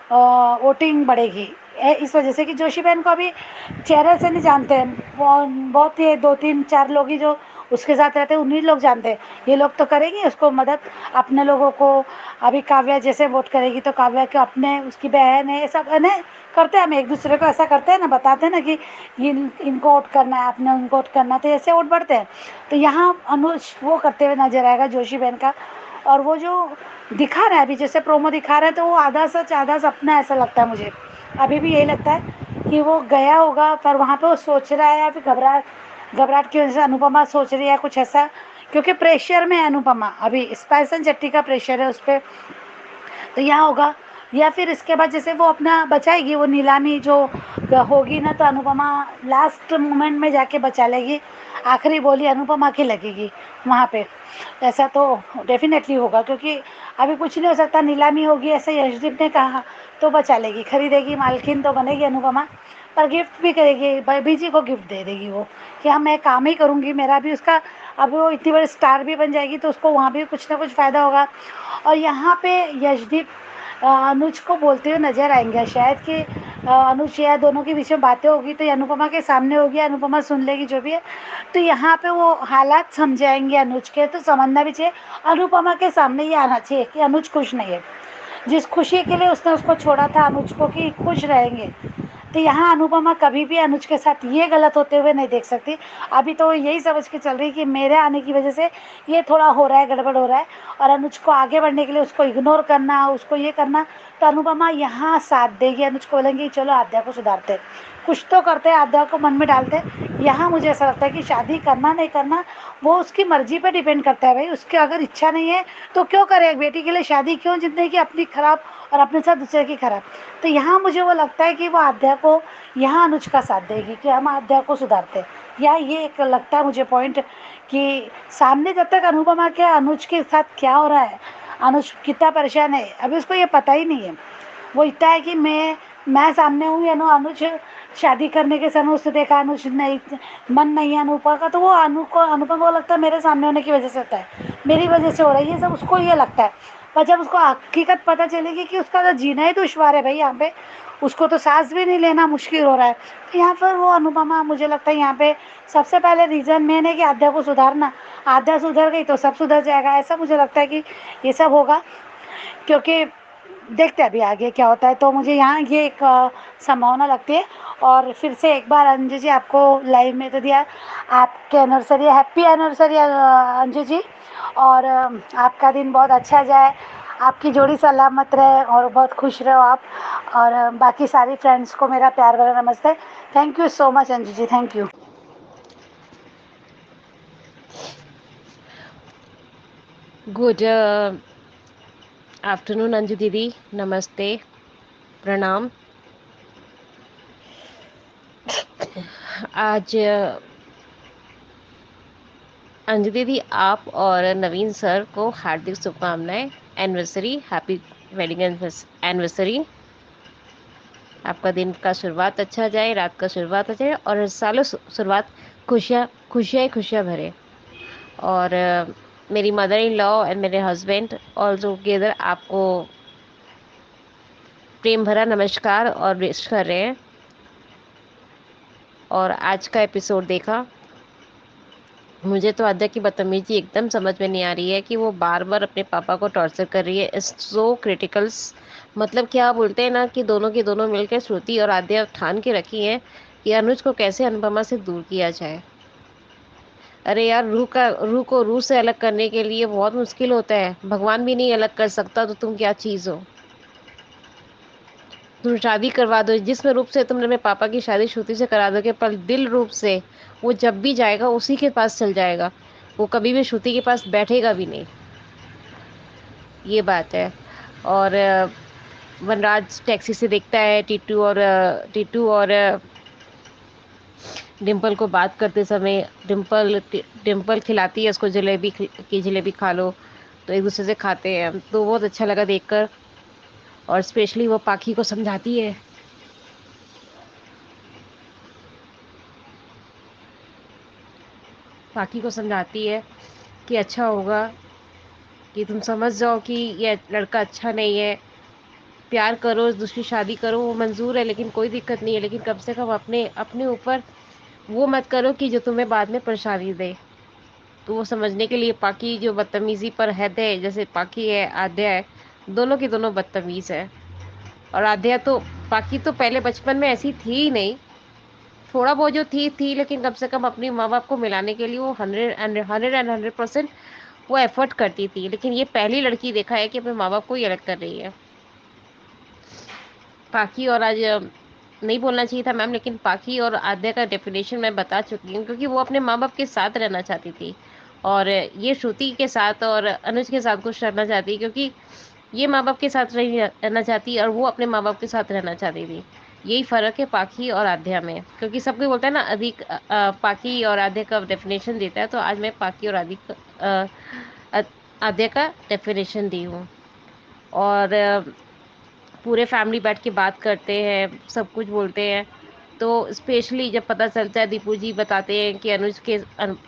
वोटिंग बढ़ेगी। इस वजह से कि जोशी बहन को अभी चेहरे से नहीं जानते हैं, बहुत ही 2-3-4 लोग ही जो उसके साथ रहते हैं उन्हीं लोग जानते हैं। ये लोग तो करेंगे उसको मदद, अपने लोगों को। अभी काव्या जैसे वोट करेगी तो काव्या के अपने, उसकी बहन है, ये सब है ना, करते हैं हम एक दूसरे को ऐसा करते हैं ना, बताते हैं ना कि इनको वोट करना है, अपने उनको वोट करना है, तो ऐसे वोट बढ़ते हैं। तो यहाँ अनुज वो करते हुए नजर आएगा जोशी बहन का। और वो जो दिखा रहा है अभी, जैसे प्रोमो दिखा रहा है, तो वो आधा सच आधा सपना ऐसा लगता है मुझे। अभी भी यही लगता है कि वो गया होगा, पर वहाँ पे वो सोच रहा है, या फिर घबराहट की वजह से अनुपमा सोच रही है कुछ ऐसा, क्योंकि प्रेशर में है अनुपमा, अभी स्पाइस एंड चट्टी का प्रेशर है उस पर, तो यहाँ होगा। या फिर इसके बाद जैसे वो अपना बचाएगी, वो नीलामी जो होगी ना, तो अनुपमा लास्ट मोमेंट में जाके बचा लेगी, आखिरी बोली अनुपमा की लगेगी वहाँ पे। ऐसा तो डेफिनेटली होगा, क्योंकि अभी कुछ नहीं हो सकता, नीलामी होगी ऐसे यशदीप ने कहा, तो बचा लेगी, खरीदेगी, मालकिन तो बनेगी अनुपमा, पर गिफ्ट भी करेगी, भाभी जी को गिफ्ट दे देगी वो कि हाँ मैं काम ही करूँगी, मेरा भी उसका, अब वो इतनी बड़ी स्टार भी बन जाएगी तो उसको वहाँ भी कुछ ना कुछ फ़ायदा होगा। और यहाँ पे यशदीप अनुज को बोलते हुए नजर आएंगे शायद कि अनुज या दोनों के बीच में बातें होगी, तो ये अनुपमा के सामने होगी, अनुपमा सुन लेगी जो भी है, तो यहाँ पे वो हालात समझाएंगे अनुज के, तो समझना भी चाहिए। अनुपमा के सामने ये आना चाहिए कि अनुज खुश नहीं है, जिस खुशी के लिए उसने उसको छोड़ा था अनुज को कि खुश रहेंगे, तो तो यहाँ अनुपमा कभी भी अनुज के साथ ये गलत होते हुए नहीं देख सकती। अभी तो यही समझ के चल रही कि मेरे आने की वजह से ये थोड़ा हो रहा है, गड़बड़ हो रहा है, और अनुज को आगे बढ़ने के लिए उसको इग्नोर करना, उसको ये करना। तो अनुपमा यहाँ साथ देगी, अनुज को बोलेंगे चलो आद्या को सुधारते, कुछ तो करते, आद्या को मन में डालते। यहाँ मुझे ऐसा लगता है कि शादी करना नहीं करना वो उसकी मर्जी पे डिपेंड करता है भाई। उसकी अगर इच्छा नहीं है तो क्यों करे, एक बेटी के लिए शादी क्यों, जितने की अपनी खराब और अपने साथ दूसरे की खराब। तो यहाँ मुझे वो लगता है कि वो आद्या को यहाँ अनुज का साथ देगी कि हम आद्या को सुधारते। या ये एक लगता है मुझे पॉइंट कि सामने जब तक अनुपमा के अनुज के साथ क्या हो रहा है, अनुज कितना परेशान है, अभी उसको ये पता ही नहीं है। वो इतना है कि मैं सामने हूँ या नो, अनुज शादी करने के समय उसने देखा अनुज नहीं, मन नहीं है अनुपमा का, तो वो अनुपमा को लगता है मेरे सामने होने की वजह से होता है, मेरी वजह से हो रहा है ये सब, उसको ये लगता है। पर जब उसको हकीकत पता चलेगी कि उसका तो जीना ही दुश्वार है भाई, यहाँ पे उसको तो सांस भी नहीं लेना मुश्किल हो रहा है, तो यहाँ पर वो अनुपमा, मुझे लगता है यहाँ पे सबसे पहले रीज़न मेन है कि आद्या को सुधारना। आद्या सुधर गई तो सब सुधर जाएगा, ऐसा मुझे लगता है कि ये सब होगा। क्योंकि देखते हैं अभी आगे क्या होता है। तो मुझे यहाँ ये एक संभावना लगती है। और फिर से एक बार अंजू जी आपको लाइव में तो दिया, आपके anniversary, happy anniversary Anju ji. और आपका दिन बहुत अच्छा जाए, आपकी जोड़ी सलामत रहे और बहुत खुश रहो आप। और बाकी सारी फ्रेंड्स को मेरा प्यार भरा नमस्ते। Thank you so much Anju ji, thank you. Good afternoon Anju दीदी, नमस्ते, प्रणाम। आज अंजू दीदी आप और नवीन सर को हार्दिक शुभकामनाएं, एनिवर्सरी, हैप्पी वेडिंग एनिवर्सरी। आपका दिन का शुरुआत अच्छा जाए, रात का शुरुआत अच्छा जाए और सालों शुरुआत खुशियाँ भरे। और मेरी मदर इन लॉ एंड मेरे हस्बैंड ऑल टुगेदर आपको प्रेम भरा नमस्कार और विश कर रहे हैं। और आज का एपिसोड देखा, मुझे तो आद्या की बदतमीजी एकदम समझ में नहीं आ रही है कि वो बार बार अपने पापा को टॉर्चर कर रही है। It's so criticals. मतलब क्या बोलते हैं ना कि दोनों के दोनों मिलकर श्रुति और आद्या ठान के रखी हैं कि अनुज को कैसे अनुपमा से दूर किया जाए। अरे यार, रूह को रूह से अलग करने के लिए बहुत मुश्किल होता है, भगवान भी नहीं अलग कर सकता, तो तुम क्या चीज़ हो। तुम शादी करवा दो, जिस रूप से तुमने मेरे पापा की शादी श्रुति से करा दोगे, पर दिल रूप से वो जब भी जाएगा उसी के पास चल जाएगा, वो कभी भी श्रुति के पास बैठेगा भी नहीं, ये बात है। और वनराज टैक्सी से देखता है टीटू और डिम्पल को बात करते समय। डिम्पल खिलाती है उसको जलेबी खा लो, तो एक दूसरे से खाते हैं, तो बहुत अच्छा लगा देखकर। और स्पेशली वो पाखी को समझाती है कि अच्छा होगा कि तुम समझ जाओ कि ये लड़का अच्छा नहीं है, प्यार करो, दूसरी शादी करो, वो मंजूर है, लेकिन कोई दिक्कत नहीं है, लेकिन कम से कम अपने ऊपर वो मत करो कि जो तुम्हें बाद में परेशानी दे। तो वो समझने के लिए पाखी जो बदतमीज़ी पर हद है, जैसे पाखी है, आद्या है, दोनों की दोनों बदतमीज़ है। और आद्या तो, पाखी तो पहले बचपन में ऐसी थी ही नहीं, थोड़ा बहुत जो थी, लेकिन कम से कम अपनी माँ बाप को मिलाने के लिए वो 100% वो एफर्ट करती थी। लेकिन ये पहली लड़की देखा है कि अपने माँ बाप को ही अलग कर रही है। पाखी और आज नहीं बोलना चाहिए था मैम, लेकिन पाखी और आद्या का डेफिनेशन मैं बता चुकी हूँ, क्योंकि वो अपने माँ बाप के साथ रहना चाहती थी और ये श्रुति के साथ और अनुज के साथ खुश रहना चाहती, क्योंकि ये माँ बाप के साथ रहना चाहती और वो अपने माँ बाप के साथ रहना चाहती थी। यही फ़र्क है पाखी और आद्या में, क्योंकि सब कोई बोलता है ना अधिक पाखी और आद्या का डेफिनेशन देता है, तो आज मैं पाखी और आद्या का डेफिनेशन दी हूँ। और पूरे फैमिली बैठ के बात करते हैं, सब कुछ बोलते हैं। तो स्पेशली जब पता चलता है, दीपू जी बताते हैं कि अनुज के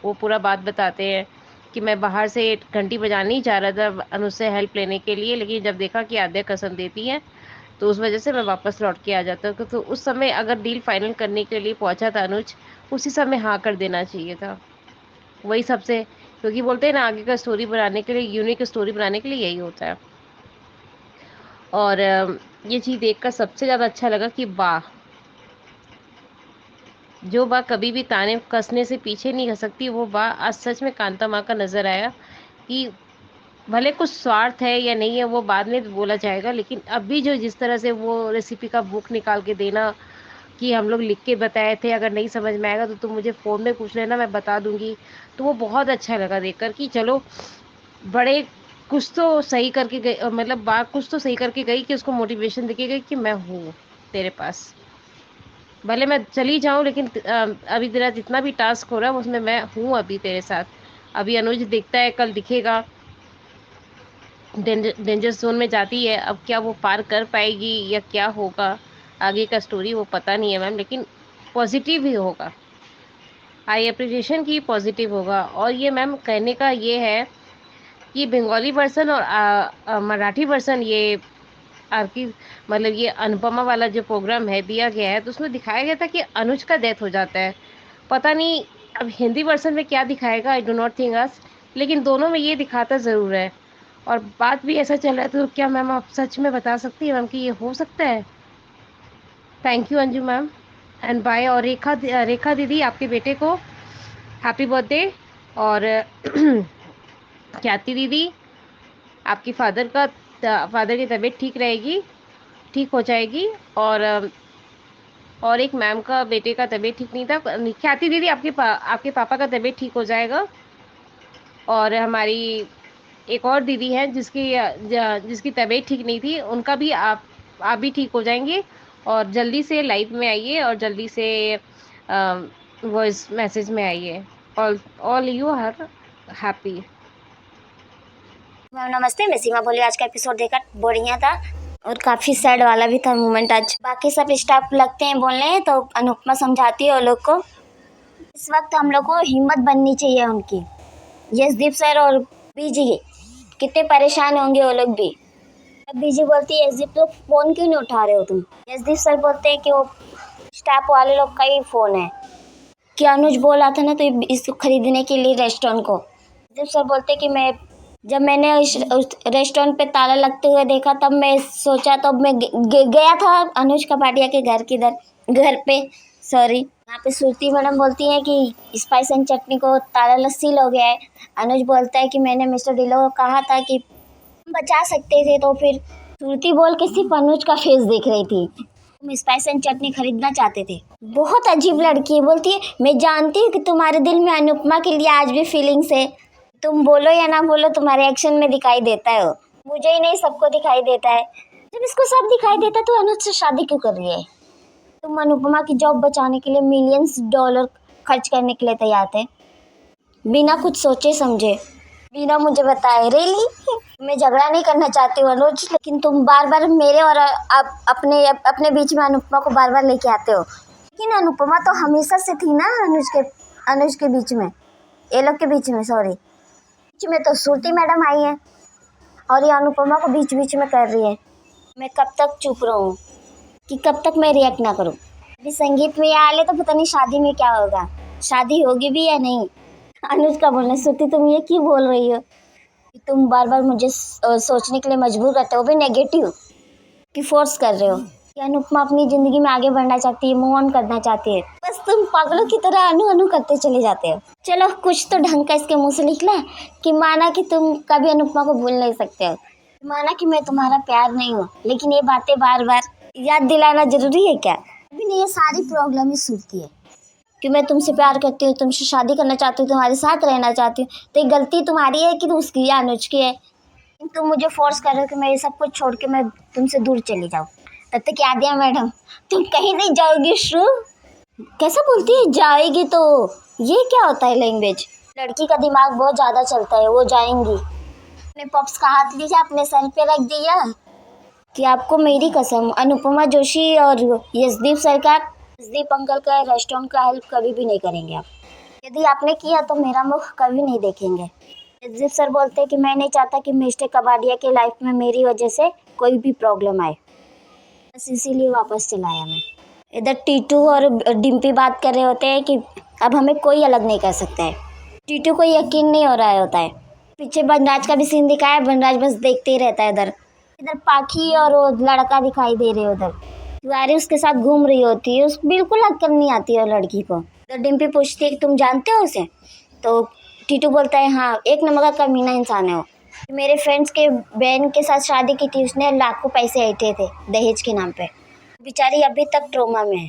वो पूरा बात बताते हैं कि मैं बाहर से घंटी बजाने ही जा रहा था अनुज से हेल्प लेने के लिए, लेकिन जब देखा कि आद्या कसम देती है तो उस वजह से मैं वापस लौट के आ जाता हूँ। तो उस समय अगर डील फाइनल करने के लिए पहुँचा था अनुज, उसी समय हाँ कर देना चाहिए था। वही सबसे, क्योंकि बोलते हैं ना आगे का स्टोरी बनाने के लिए, यूनिक स्टोरी बनाने के लिए यही होता है। और ये चीज़ देखकर सबसे ज़्यादा अच्छा लगा कि वाह, जो बा कभी भी ताने कसने से पीछे नहीं सकती, वो बा आज सच में कांता माँ का नज़र आया कि भले कुछ स्वार्थ है या नहीं है वो बाद में बोला जाएगा, लेकिन अभी जो जिस तरह से वो रेसिपी का बुक निकाल के देना कि हम लोग लिख के बताए थे, अगर नहीं समझ में आएगा तो तुम मुझे फ़ोन में पूछ लेना, मैं बता दूंगी। तो वो बहुत अच्छा लगा देखकर कि चलो बड़े कुछ तो सही करके गई, मतलब बात कुछ तो सही करके गई कि उसको मोटिवेशन देके गई कि मैं हूँ तेरे पास, भले मैं चली जाऊँ लेकिन अभी तेरा जितना भी टास्क हो रहा है उसमें मैं हूँ अभी तेरे साथ। अभी अनुज दिखता है, कल दिखेगा, डेंजर जोन में जाती है, अब क्या वो पार कर पाएगी या क्या होगा आगे का स्टोरी वो पता नहीं है मैम, लेकिन पॉजिटिव ही होगा। आई अप्रिसिएशन की पॉजिटिव होगा। और ये मैम कहने का ये है कि बंगाली वर्सन और मराठी वर्सन ये आपकी मतलब ये अनुपमा वाला जो प्रोग्राम है दिया गया है, तो उसमें दिखाया गया था कि अनुज का डेथ हो जाता है। पता नहीं अब हिंदी वर्सन में क्या दिखाएगा, आई डो नॉट थिंक अस, लेकिन दोनों में ये दिखाता ज़रूर है। और बात भी ऐसा चल रहा है, तो क्या मैम आप सच में बता सकती हैं मैम कि ये हो सकता है? Thank you Anju ma'am and bye. और रेखा दीदी आपके बेटे को हैप्पी बर्थडे। और ख्याति दीदी आपकी फादर की तबीयत ठीक रहेगी, ठीक हो जाएगी। और एक मैम का बेटे का तबीयत ठीक नहीं था, ख्याति दीदी आपके पापा का तबीयत ठीक हो जाएगा। और हमारी एक और दीदी है जिसकी तबीयत ठीक नहीं थी, उनका भी आप भी ठीक हो जाएंगे। और जल्दी से लाइव में आइए और जल्दी से वॉइस मैसेज में आइए। All you are happy. Ma'am नमस्ते, मैं सीमा बोली। आज का एपिसोड देखा बढ़िया था और काफ़ी सैड वाला भी था मोमेंट आज। बाकी सब स्टाफ लगते हैं बोलने, तो अनुपमा समझाती है वो लोग को। इस वक्त हम लोग को हिम्मत बननी चाहिए उनकी। यशदीप सर और बीजी कितने परेशान होंगे वो लोग भी। बीजी बोलती है यशदीप तो फ़ोन क्यों नहीं उठा रहे हो तुम। यशदीप सर बोलते हैं कि वो स्टाफ वाले लोग का ही फ़ोन है, कि अनुज बोला था ना तो इसको खरीदने के लिए रेस्टोरेंट को। यशदीप सर बोलते कि जब मैंने उस रेस्टोरेंट पे ताला लगते हुए देखा तब मैं सोचा, तब मैं गया था अनुज कपाडिया के घर पे सॉरी। यहाँ पे श्रुति मैडम बोलती है कि स्पाइस एंड चटनी को ताला सील हो गया है। अनुज बोलता है कि मैंने मिस्टर ढिल्लो को कहा था कि बचा सकते थे, तो फिर श्रुति बोल के सिर्फ अनुज का फेस देख रही थी। तुम स्पाइस एंड चटनी खरीदना चाहते थे। बहुत अजीब लड़की है। बोलती है मैं जानती हूँ कि तुम्हारे दिल में अनुपमा के लिए आज भी फीलिंग्स है, तुम बोलो या ना बोलो तुम्हारे एक्शन में दिखाई देता है। वो मुझे ही नहीं सबको दिखाई देता है। जब इसको सब दिखाई देता है तो अनुज से शादी क्यों कर रही है। तुम अनुपमा की जॉब बचाने के लिए मिलियंस डॉलर खर्च करने के लिए तैयार थे, बिना कुछ सोचे समझे, बिना मुझे बताए। रियली मैं झगड़ा नहीं करना चाहती हूँ अनुज, लेकिन तुम बार बार मेरे और अपने बीच में अनुपमा को बार बार लेके आते हो। लेकिन अनुपमा तो हमेशा से थी ना अनुज के बीच में, ये लोग के बीच में, सॉरी बीच में तो श्रुति मैडम आई है और ये अनुपमा को बीच बीच में कर रही है। मैं कब तक चुप रहूँ, कि कब तक मैं रिएक्ट ना करूँ। अभी संगीत में आ ले तो पता नहीं शादी में क्या होगा, शादी होगी भी या नहीं। अनुज का बोलना, श्रुति तुम ये क्यों बोल रही हो कि तुम बार बार मुझे सोचने के लिए मजबूर करते हो, भी नेगेटिव कि फोर्स कर रहे हो कि अनुपमा अपनी ज़िंदगी में आगे बढ़ना चाहती है, मूव ऑन करना चाहती है। बस तुम पागलों की तरह अनु करते चले जाते हो। चलो कुछ तो ढंग का इसके मुंह से निकला कि माना कि तुम कभी अनुपमा को भूल नहीं सकते हो, माना कि मैं तुम्हारा प्यार नहीं हूँ, लेकिन ये बातें बार बार याद दिलाना जरूरी है क्या। अभी नहीं, ये सारी प्रॉब्लम ही सुनती है कि मैं तुमसे प्यार करती हूँ, तुमसे शादी करना चाहती हूँ, तुम्हारे साथ रहना चाहती हूँ। तो ये गलती तुम्हारी है कि उसकी या अनुज की है। तुम मुझे फोर्स कर रहे हो कि मैं ये सब कुछ छोड़ के मैं तुमसे दूर चली जाऊँ। तब तक याद है मैडम, तुम कहीं नहीं जाओगी। श्रू कैसा बोलती है जाएगी, तो ये क्या होता है लैंग्वेज। लड़की का दिमाग बहुत ज़्यादा चलता है। वो जाएंगी, अपने पॉप्स का हाथ लीजिए, अपने सर पे रख दिया कि आपको मेरी कसम अनुपमा जोशी और यशदीप अंकल का रेस्टोरेंट का हेल्प कभी भी नहीं करेंगे आप। यदि आपने किया तो मेरा मुख कभी नहीं देखेंगे। यशदीप सर बोलते हैं कि मैं नहीं चाहता कि मिस्टर कबाडिया के लाइफ में मेरी वजह से कोई भी प्रॉब्लम आए, बस इसीलिए वापस चला आया मैं। इधर टीटू और डिम्पी बात कर रहे होते हैं कि अब हमें कोई अलग नहीं कर सकता है। टीटू को यकीन नहीं हो रहा होता है। पीछे बनराज का भी सीन दिखाया है, बनराज बस देखते ही रहता है। इधर पाखी और वो लड़का दिखाई दे रहे उधर। तिवारी उसके साथ घूम रही होती है, उस बिल्कुल अक्ल नहीं आती है लड़की को। तो डिम्पी पूछती है कि तुम जानते हो उसे? तो टीटू बोलता है हाँ, एक नंबर का कमीना इंसान है वो। मेरे फ्रेंड्स के बहन के साथ शादी की थी, उसने लाखों पैसे ऐंठे थे दहेज के नाम पे। बेचारी अभी तक ट्रोमा में है।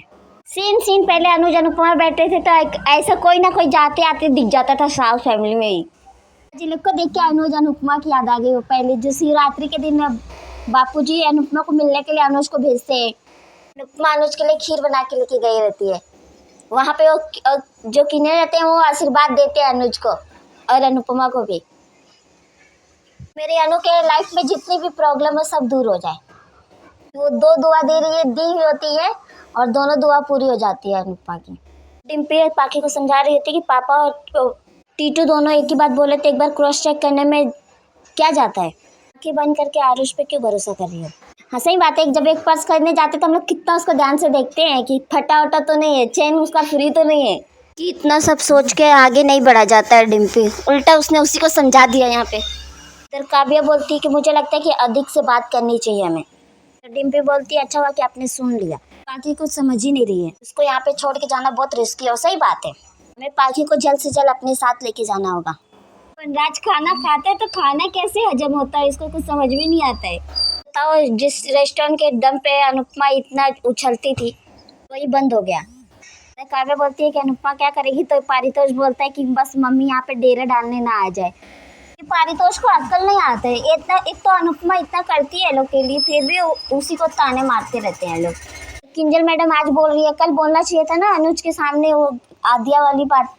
सीन पहले अनुज अनुपमा बैठे थे तो ऐसा कोई ना कोई जाते आते दिख जाता था साउथ फैमिली में ही। जी लोग को देख के अनुज अनुपमा की याद आ गई। वो पहले जो शिवरात्रि के दिन बापूजी अनुपमा को मिलने के लिए अनुज को भेजते हैं, अनुपमा अनुज के लिए खीर बना के लेके गई रहती है। वहाँ पे वो जो किन्ने रहते हैं वो आशीर्वाद देते हैं अनुज को और अनुपमा को भी। मेरे अनु के लाइफ में जितनी भी प्रॉब्लम है सब दूर हो जाए। वो दो दुआ दी हुई होती है और दोनों दुआ पूरी हो जाती है अनुपमा की। डिम्पी पाखी को समझा रही होती है कि पापा और टीटू दोनों एक ही बात बोले तो एक बार क्रॉस चेक करने में क्या जाता है। आंखें बंद करके आरुष पे क्यों भरोसा कर रही हो? हाँ सही बात है, जब एक पर्स खरीदने जाते तो हम लोग कितना उसको ध्यान से देखते हैं कि फटा वटा तो नहीं है, चेन उसका फ्री तो नहीं है। कि इतना सब सोच के आगे नहीं बढ़ा जाता है डिम्पी, उल्टा उसने उसी को समझा दिया यहाँ पे। इधर काव्या बोलती है कि मुझे लगता है कि अधिक से बात करनी चाहिए हमें। तो डिम्पी बोलती है अच्छा हुआ कि आपने सुन लिया। पाखी कुछ समझ ही नहीं रही है, उसको यहाँ पे छोड़ के जाना बहुत रिस्की है। सही बात है, हमें पाखी को जल्द से जल्द अपने साथ लेके जाना होगा। वनराज खाना खाता है तो खाना कैसे हजम होता है इसको कुछ समझ में नहीं आता है। बताओ, जिस रेस्टोरेंट के दम पे अनुपमा इतना उछलती थी वही बंद हो गया। काव्या बोलती है कि अनुपमा क्या करेगी तो पारितोष बोलता है कि बस मम्मी यहाँ पे डेरा डालने ना आ जाए। पारितोष को अक्ल नहीं आता है इतना। एक तो अनुपमा इतना करती है लोग के लिए, फिर भी उसी को ताने मारते रहते हैं लोग। किंजल मैडम आज बोल रही है, कल बोलना चाहिए था ना अनुज के सामने वो आद्या वाली बात।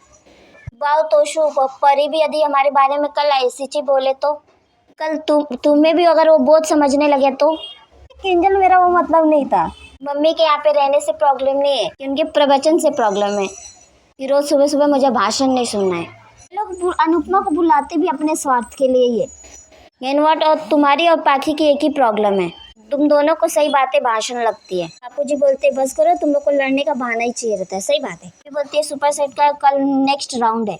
वाओ तोशु परी भी यदि हमारे बारे में कल ऐसी चीज बोले तो कल तुम्हें भी अगर वो बहुत समझने लगे तो। किंजल मेरा वो मतलब नहीं था। मम्मी के यहाँ पे रहने से प्रॉब्लम नहीं है कि उनके प्रवचन से प्रॉब्लम है कि रोज सुबह सुबह मुझे भाषण नहीं सुनना है। लोग अनुपमा को बुलाते भी अपने स्वार्थ के लिए ही है। मेन व्हाट, और तुम्हारी और पाखी की एक ही प्रॉब्लम है, तुम दोनों को सही बातें भाषण लगती है। बापू जी बोलते बस करो, तुम लोग को लड़ने का बहाना ही चाहिए रहता है। सही बात है। बोलती है सुपर सेट का कल नेक्स्ट राउंड है,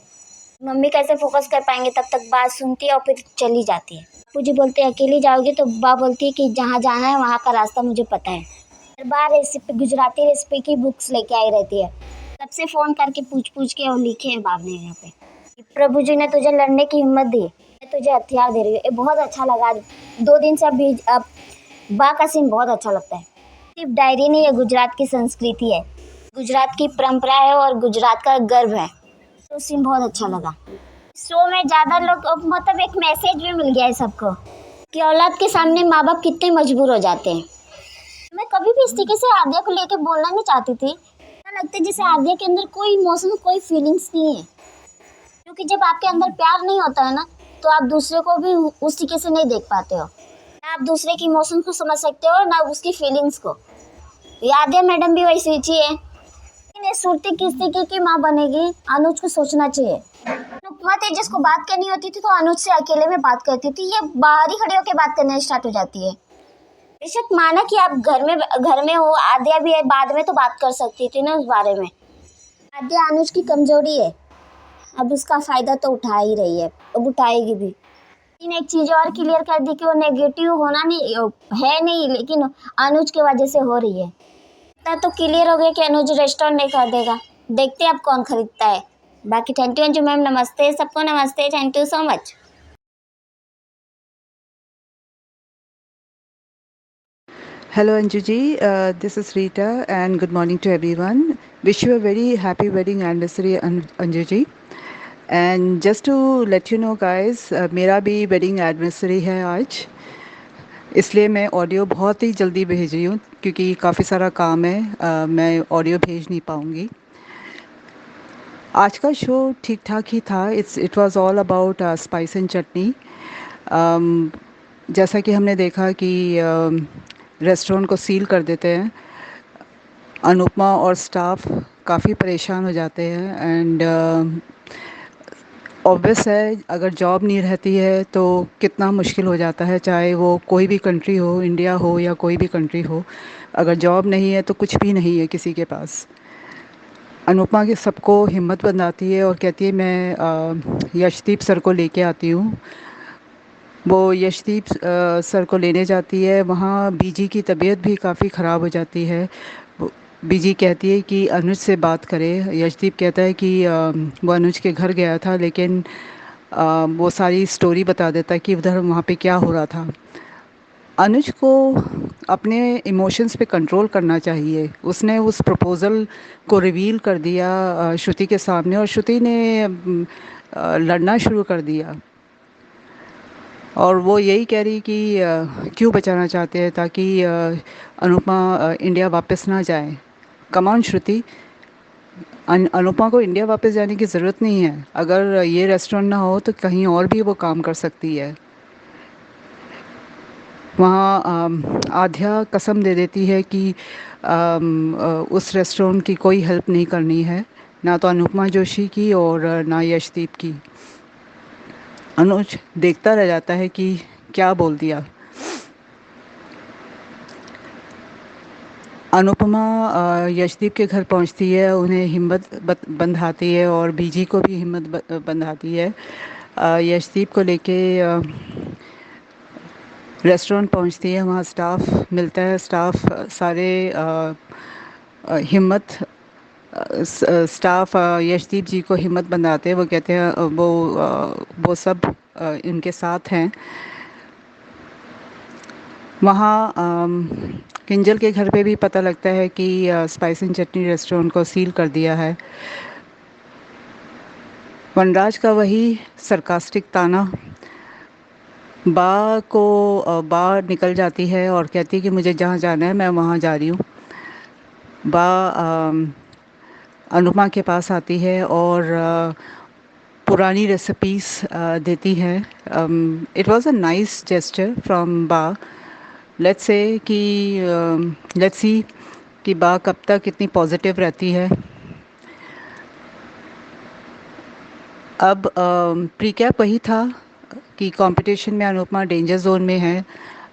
मम्मी कैसे फोकस कर पाएंगे। तब तक बात सुनती है और फिर चली जाती है। बापू जी बोलते अकेली जाओगी तो बा बोलती है कि जहाँ जाना है वहाँ का रास्ता मुझे पता है। हर बार रेसिपी गुजराती रेसिपी की बुक्स लेके आई रहती है। सबसे फ़ोन करके पूछ के और लिखे हैं बाप ने यहाँ पे, प्रभु जी ने तुझे लड़ने की हिम्मत दी, मैं तुझे हथियार दे रही हूँ। ये बहुत अच्छा लगा। 2 दिन से अब बा का सीन बहुत अच्छा लगता है। सिर्फ डायरी नहीं है, गुजरात की संस्कृति है, गुजरात की परंपरा है और गुजरात का गर्व है। तो सीन बहुत अच्छा लगा। शो में ज़्यादा लोग मतलब एक मैसेज भी मिल गया है सबको कि औलाद के सामने माँ बाप कितने मजबूर हो जाते हैं। मैं कभी भी इस तरीके से आद्या को लेके बोलना नहीं चाहती थी। ऐसा लगता है जैसे आद्या के अंदर कोई इमोशन कोई फीलिंग्स नहीं है, क्योंकि जब आपके अंदर प्यार नहीं होता है ना तो आप दूसरे को भी उस तरीके से नहीं देख पाते हो। ना आप दूसरे की इमोशन को समझ सकते हो ना उसकी फीलिंग्स को। आद्या मैडम भी वैसी ही है। लेकिन सुरती किस तरीके की माँ बनेगी अनुज को सोचना चाहिए। अनुपमा तेजस को बात करनी होती थी तो अनुज से अकेले में बात करती थी, ये बाहर ही खड़े होकर बात करने स्टार्ट हो जाती है। बेशक माना कि आप घर में हो, आद्या भी है, बाद में तो बात कर सकती थी ना उस बारे में। आद्या अनुज की कमजोरी है, अब उसका फ़ायदा तो उठा ही रही है, अब उठाएगी भी। लेकिन एक चीज़ और क्लियर कर दी कि वो नेगेटिव होना नहीं है नहीं, लेकिन अनुज की वजह से हो रही है। इतना तो क्लियर हो गया कि अनुज रेस्टोरेंट नहीं खरीदेगा। देखते हैं अब कौन खरीदता है। बाकी थैंक यू अंजू मैम, नमस्ते सबको, नमस्ते, thank you so much. Hello Anju ji, this is Rita and good morning to everyone. Wish you a very happy wedding anniversary Anju ji. And just to let you know guys, मेरा भी wedding anniversary है आज, इसलिए मैं audio बहुत ही जल्दी भेज रही हूँ क्योंकि काफ़ी सारा काम है, मैं ऑडियो भेज नहीं पाऊँगी। आज का शो ठीक ठाक ही था। It was all about spice and chutney. जैसा कि हमने देखा कि रेस्टोरेंट को सील कर देते हैं, अनुपमा और स्टाफ काफ़ी परेशान हो जाते हैं। एंड ऑब्वियस है, अगर जॉब नहीं रहती है तो कितना मुश्किल हो जाता है, चाहे वो कोई भी कंट्री हो, इंडिया हो या कोई भी कंट्री हो। अगर जॉब नहीं है तो कुछ भी नहीं है किसी के पास। अनुपमा के सबको हिम्मत बनाती है और कहती है मैं यशदीप सर को लेके आती हूँ। वो यशदीप सर को लेने जाती है। वहाँ बीजी की तबीयत भी काफ़ी ख़राब हो जाती है। बीजी कहती है कि अनुज से बात करे। यशदीप कहता है कि वो अनुज के घर गया था, लेकिन वो सारी स्टोरी बता देता है कि उधर वहाँ पे क्या हो रहा था। अनुज को अपने इमोशंस पे कंट्रोल करना चाहिए। उसने उस प्रपोज़ल को रिवील कर दिया श्रुति के सामने, और श्रुति ने लड़ना शुरू कर दिया। और वो यही कह रही कि क्यों बचाना चाहते हैं, ताकि अनुपमा इंडिया वापस ना जाए। कम ऑन श्रुति, अनुपमा को इंडिया वापस जाने की ज़रूरत नहीं है। अगर ये रेस्टोरेंट ना हो तो कहीं और भी वो काम कर सकती है। वहाँ आध्या कसम दे देती है कि उस रेस्टोरेंट की कोई हेल्प नहीं करनी है, ना तो अनुपमा जोशी की और ना यशदीप की। अनुज देखता रह जाता है कि क्या बोल दिया। अनुपमा यशदीप के घर पहुंचती है, उन्हें हिम्मत बंधाती है और बीजी को भी हिम्मत बंधाती है। यशदीप को लेके रेस्टोरेंट पहुंचती है। वहाँ स्टाफ मिलता है। स्टाफ सारे हिम्मत स्टाफ यशदीप जी को हिम्मत बंधाते हैं। वो कहते हैं वो सब इनके साथ हैं। वहाँ किंजल के घर पे भी पता लगता है कि स्पाइस एंड चटनी रेस्टोरेंट को सील कर दिया है। वनराज का वही सरकास्टिक ताना। बा निकल जाती है और कहती है कि मुझे जहाँ जाना है मैं वहाँ जा रही हूँ। बा अनुपमा के पास आती है और पुरानी रेसिपीज़ देती है। It was a nice gesture from बा। लेट्स सी कि बा कब तक इतनी पॉजिटिव रहती है। अब प्रीकैप वही था कि कंपटीशन में अनुपमा डेंजर जोन में है।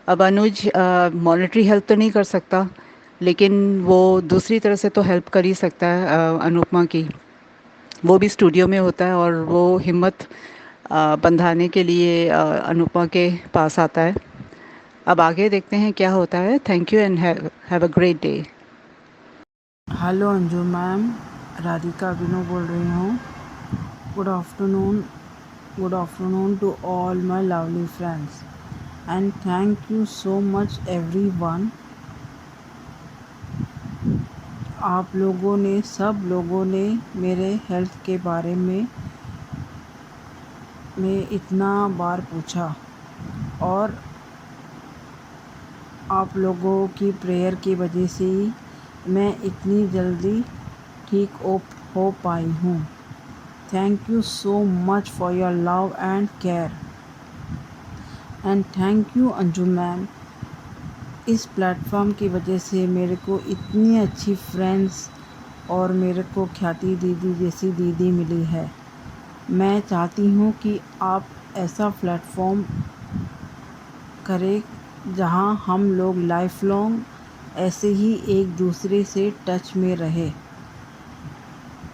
अब अनुज मॉनेटरी हेल्प तो नहीं कर सकता, लेकिन वो दूसरी तरह से तो हेल्प कर ही सकता है अनुपमा की। वो भी स्टूडियो में होता है और वो हिम्मत बंधाने के लिए अनुपमा के पास आता है। अब आगे देखते हैं क्या होता है। Thank you and have a great day. Hello Anju ma'am, Radhika Abhinav बोल रही हूँ। Good afternoon to all my lovely friends and thank you so much everyone. आप लोगों ने सब लोगों ने मेरे हेल्थ के बारे में इतना बार पूछा, और आप लोगों की प्रेयर की वजह से ही मैं इतनी जल्दी ठीक हो पाई हूँ। Thank you so much for your love and care and thank you Anju ma'am. इस प्लेटफॉर्म की वजह से मेरे को इतनी अच्छी फ्रेंड्स और मेरे को ख्याति दीदी जैसी दीदी मिली है। मैं चाहती हूँ कि आप ऐसा प्लेटफॉर्म करें जहाँ हम लोग लाइफ लॉन्ग ऐसे ही एक दूसरे से टच में रहे।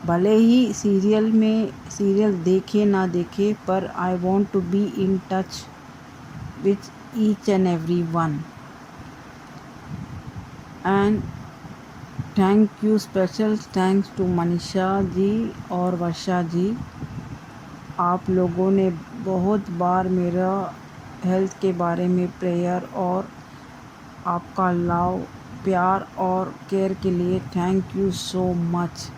भले ही सीरियल देखे ना देखे, पर I want to be in touch with each and every one. And thank you, special thanks to Manisha ji और वर्षा जी। आप लोगों ने बहुत बार मेरा हेल्थ के बारे में प्रेयर और आपका लव, प्यार और केयर के लिए थैंक यू सो मच।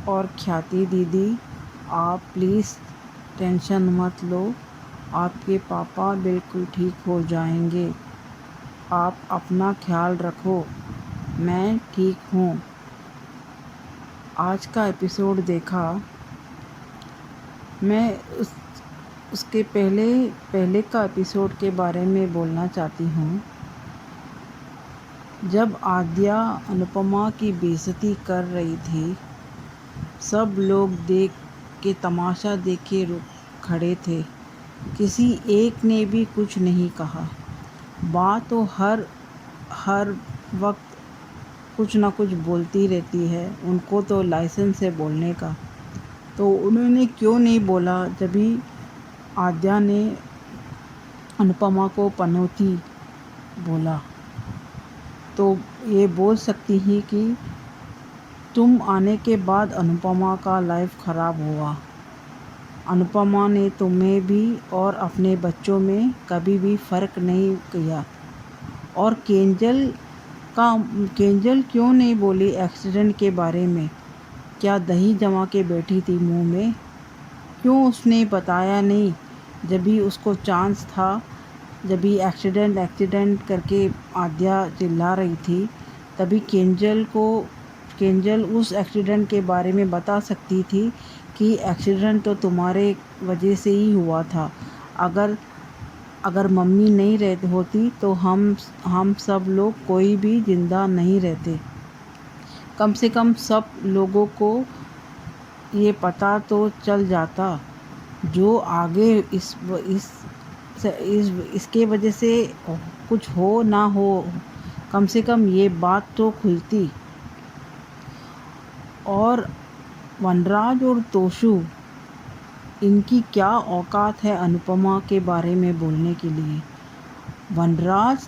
और ख्याति दीदी, आप प्लीज़ टेंशन मत लो, आपके पापा बिल्कुल ठीक हो जाएंगे। आप अपना ख्याल रखो, मैं ठीक हूँ। आज का एपिसोड देखा, मैं उसके पहले का एपिसोड के बारे में बोलना चाहती हूँ। जब आद्या अनुपमा की बेइज्जती कर रही थी, सब लोग देख के तमाशा देखे खड़े थे। किसी एक ने भी कुछ नहीं कहा। बात तो हर वक्त कुछ ना कुछ बोलती रहती है, उनको तो लाइसेंस है बोलने का। तो उन्होंने क्यों नहीं बोला जब भी आद्या ने अनुपमा को पनौती बोला तो ये बोल सकती ही कि तुम आने के बाद अनुपमा का लाइफ ख़राब हुआ। अनुपमा ने तुम्हें भी और अपने बच्चों में कभी भी फ़र्क नहीं किया। और केंजल क्यों नहीं बोली एक्सीडेंट के बारे में? क्या दही जमा के बैठी थी मुंह में? क्यों उसने बताया नहीं जब भी उसको चांस था? जब भी एक्सीडेंट करके आद्या चिल्ला रही थी तभी केंजल उस एक्सीडेंट के बारे में बता सकती थी कि एक्सीडेंट तो तुम्हारे वजह से ही हुआ था। अगर मम्मी नहीं रहती होती तो हम सब लोग कोई भी ज़िंदा नहीं रहते। कम से कम सब लोगों को ये पता तो चल जाता जो आगे इसके वजह से कुछ हो ना हो, कम से कम ये बात तो खुलती। और वनराज और तोशु, इनकी क्या औकात है अनुपमा के बारे में बोलने के लिए। वनराज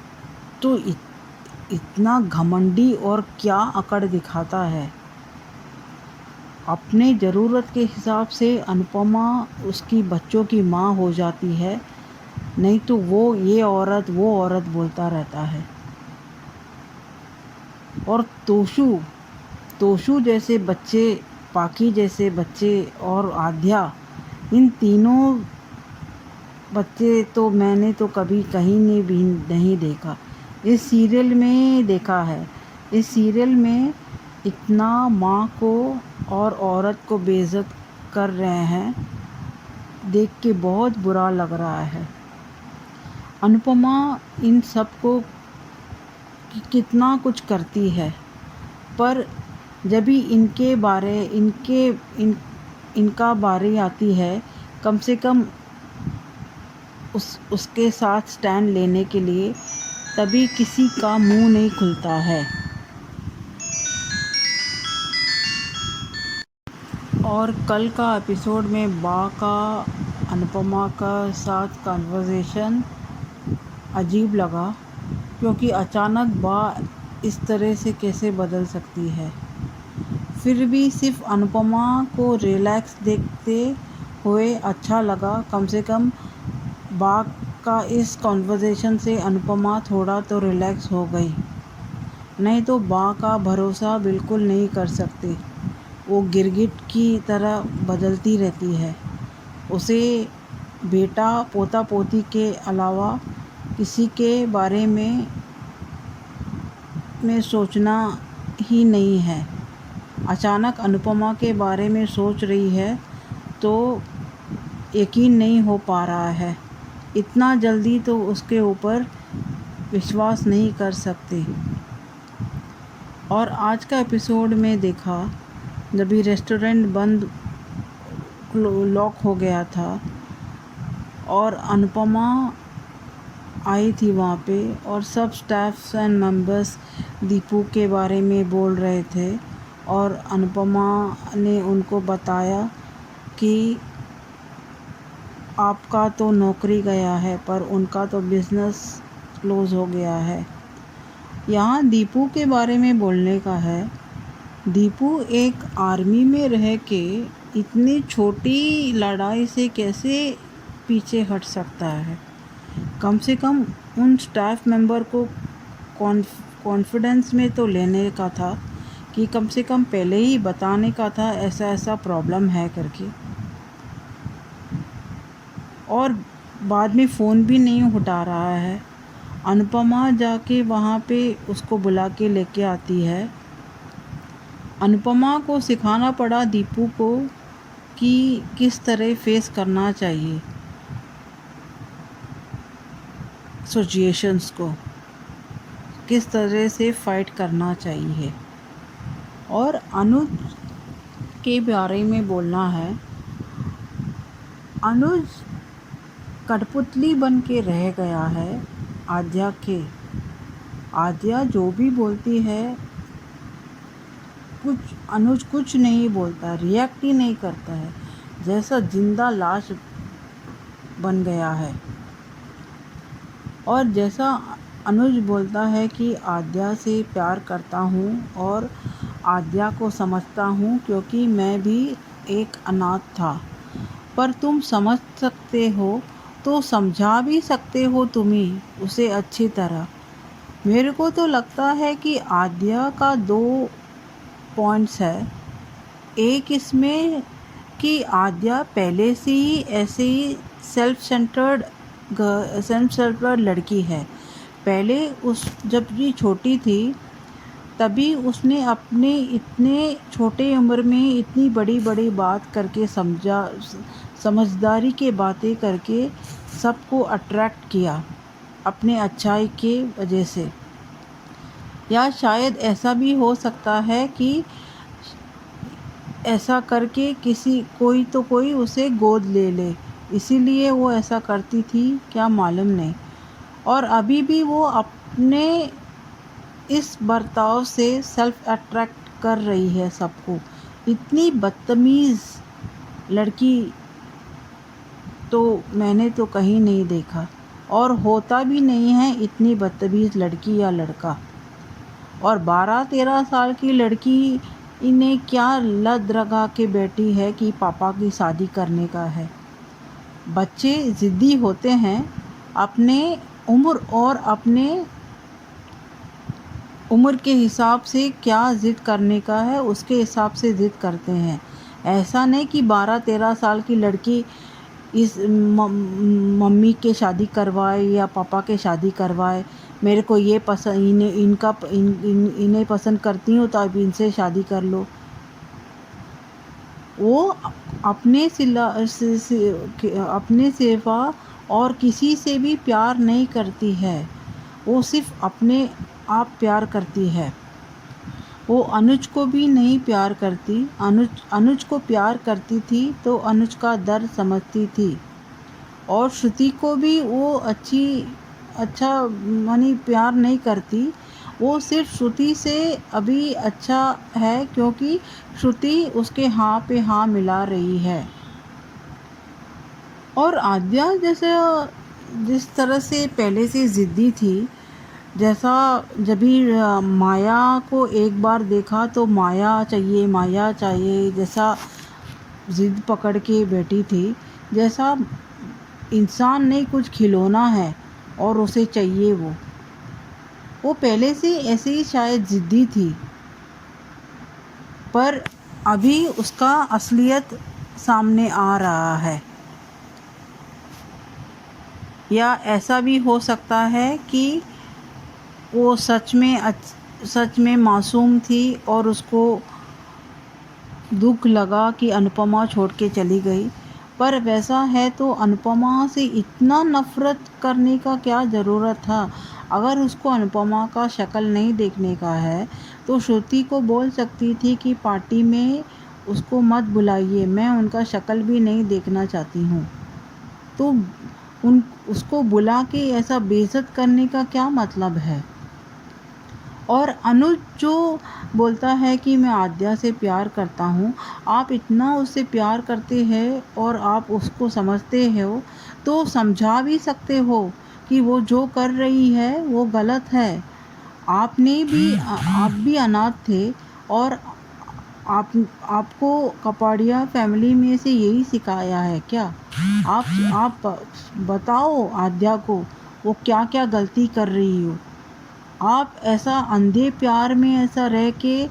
तो इतना घमंडी और क्या अकड़ दिखाता है। अपने ज़रूरत के हिसाब से अनुपमा उसकी बच्चों की माँ हो जाती है, नहीं तो वो ये औरत वो औरत बोलता रहता है। और तोशु जैसे बच्चे, पाकी जैसे बच्चे और आद्या, इन तीनों बच्चे तो मैंने तो कभी कहीं नहीं देखा। इस सीरियल में देखा है। इस सीरियल में इतना माँ को और औरत को बेइज्जत कर रहे हैं, देख के बहुत बुरा लग रहा है। अनुपमा इन सबको कितना कुछ करती है, पर जब भी इनका बारी आती है, कम से कम उसके साथ स्टैंड लेने के लिए तभी किसी का मुंह नहीं खुलता है। और कल का एपिसोड में बा का अनुपमा का साथ कन्वर्सेशन अजीब लगा, क्योंकि अचानक बा इस तरह से कैसे बदल सकती है। फिर भी सिर्फ अनुपमा को रिलैक्स देखते हुए अच्छा लगा। कम से कम बा का इस कन्वर्सेशन से अनुपमा थोड़ा तो रिलैक्स हो गई, नहीं तो बा का भरोसा बिल्कुल नहीं कर सकती। वो गिरगिट की तरह बदलती रहती है। उसे बेटा पोता पोती के अलावा किसी के बारे में सोचना ही नहीं है। अचानक अनुपमा के बारे में सोच रही है तो यकीन नहीं हो पा रहा है। इतना जल्दी तो उसके ऊपर विश्वास नहीं कर सकती। और आज का एपिसोड में देखा, जब भी रेस्टोरेंट बंद लॉक हो गया था और अनुपमा आई थी वहाँ पे, और सब स्टाफ्स एंड मेंबर्स दीपू के बारे में बोल रहे थे, और अनुपमा ने उनको बताया कि आपका तो नौकरी गया है पर उनका तो बिज़नेस क्लोज़ हो गया है। यहाँ दीपू के बारे में बोलने का है। दीपू एक आर्मी में रह के इतनी छोटी लड़ाई से कैसे पीछे हट सकता है। कम से कम उन स्टाफ मेंबर को कॉन्फिडेंस में तो लेने का था, कि कम से कम पहले ही बताने का था ऐसा प्रॉब्लम है करके। और बाद में फ़ोन भी नहीं उठा रहा है। अनुपमा जाके वहाँ पे उसको बुला के लेके आती है। अनुपमा को सिखाना पड़ा दीपू को कि किस तरह फेस करना चाहिए सिचुएशंस को, किस तरह से फाइट करना चाहिए। और अनुज के बारे में बोलना है। अनुज कठपुतली बन के रह गया है आद्या के। आद्या जो भी बोलती है अनुज कुछ नहीं बोलता, रिएक्ट ही नहीं करता है, जैसा जिंदा लाश बन गया है। और जैसा अनुज बोलता है कि आद्या से प्यार करता हूँ और आद्या को समझता हूँ क्योंकि मैं भी एक अनाथ था, पर तुम समझ सकते हो तो समझा भी सकते हो तुम ही उसे अच्छी तरह। मेरे को तो लगता है कि आद्या का 2 पॉइंट्स है। एक इसमें कि आद्या पहले से ही ऐसे ही सेल्फ सेंटर्ड लड़की है। पहले जब ये छोटी थी तभी उसने अपने इतने छोटे उम्र में इतनी बड़ी बड़ी बात करके समझदारी के बातें करके सबको अट्रैक्ट किया अपने अच्छाई के वजह से। या शायद ऐसा भी हो सकता है कि ऐसा करके कोई उसे गोद ले ले, इसीलिए वो ऐसा करती थी, क्या मालूम नहीं। और अभी भी वो अपने इस बर्ताव से सेल्फ अट्रैक्ट कर रही है सबको। इतनी बदतमीज़ लड़की तो मैंने तो कहीं नहीं देखा, और होता भी नहीं है इतनी बदतमीज़ लड़की या लड़का। और 12-13 साल की लड़की इन्हें क्या लत लगा के बैठी है कि पापा की शादी करने का है। बच्चे ज़िद्दी होते हैं, अपने उम्र और अपने उम्र के हिसाब से क्या ज़िद करने का है उसके हिसाब से ज़िद करते हैं। ऐसा नहीं कि 12-13 साल की लड़की इस मम्मी के शादी करवाए या पापा के शादी करवाए। मेरे को ये पसंद इन्हें पसंद करती हूँ तो अब इनसे शादी कर लो। वो अपने सिवा और किसी से भी प्यार नहीं करती है, वो सिर्फ अपने आप प्यार करती है। वो अनुज को भी नहीं प्यार करती। अनुज को प्यार करती थी तो अनुज का दर्द समझती थी। और श्रुति को भी वो अच्छा मानी प्यार नहीं करती। वो सिर्फ श्रुति से अभी अच्छा है क्योंकि श्रुति उसके हाँ पे हाँ मिला रही है। और आद्या जिस तरह से पहले से ज़िद्दी थी, जैसा जब भी माया को एक बार देखा तो माया चाहिए जैसा ज़िद पकड़ के बैठी थी, जैसा इंसान नहीं कुछ खिलौना है और उसे चाहिए। वो पहले से ऐसे ही शायद ज़िद्दी थी, पर अभी उसका असलियत सामने आ रहा है। या ऐसा भी हो सकता है कि वो सच में मासूम थी और उसको दुख लगा कि अनुपमा छोड़ के चली गई। पर वैसा है तो अनुपमा से इतना नफ़रत करने का क्या ज़रूरत था। अगर उसको अनुपमा का शक्ल नहीं देखने का है तो श्रुति को बोल सकती थी कि पार्टी में उसको मत बुलाइए, मैं उनका शक्ल भी नहीं देखना चाहती हूँ। तो उसको बुला के ऐसा बेइज्जत करने का क्या मतलब है। और अनुज जो बोलता है कि मैं आद्या से प्यार करता हूँ, आप इतना उससे प्यार करते हैं और आप उसको समझते हो तो समझा भी सकते हो कि वो जो कर रही है वो गलत है। आप भी अनाथ थे और आपको कपाड़िया फैमिली में से यही सिखाया है क्या। आप बताओ आद्या को वो क्या क्या गलती कर रही हो। आप ऐसा अंधे प्यार में ऐसा रह के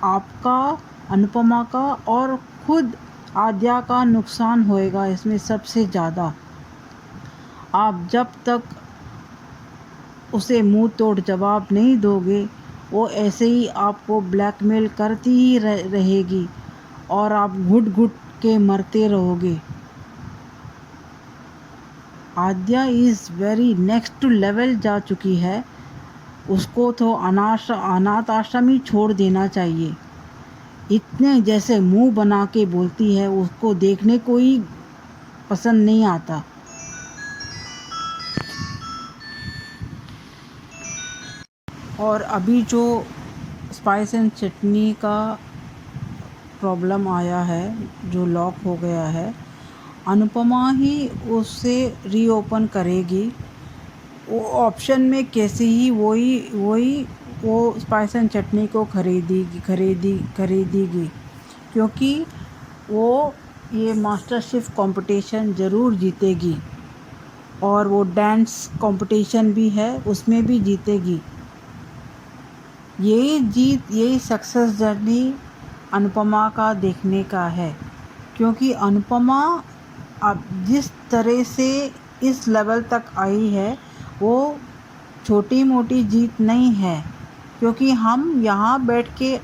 आपका, अनुपमा का और खुद आद्या का नुकसान होएगा इसमें सबसे ज़्यादा। आप जब तक उसे मुंह तोड़ जवाब नहीं दोगे वो ऐसे ही आपको ब्लैकमेल करती ही रहेगी और आप घुट घुट के मरते रहोगे। Aadya is very next to level जा चुकी है। उसको तो अनाथ आश्रम ही छोड़ देना चाहिए। इतने जैसे मुंह बना के बोलती है, उसको देखने को ही पसंद नहीं आता। और अभी जो स्पाइस एंड चटनी का प्रॉब्लम आया है, जो लॉक हो गया है, अनुपमा ही उससे रीओपन करेगी वो ऑप्शन में कैसे ही वही वो स्पाइस एंड चटनी को खरीदेगी क्योंकि वो ये मास्टर शेफ़ कंपटीशन ज़रूर जीतेगी और वो डांस कंपटीशन भी है उसमें भी जीतेगी। यही सक्सेस जर्नी अनुपमा का देखने का है क्योंकि अनुपमा अब जिस तरह से इस लेवल तक आई है वो छोटी मोटी जीत नहीं है क्योंकि हम यहाँ बैठ के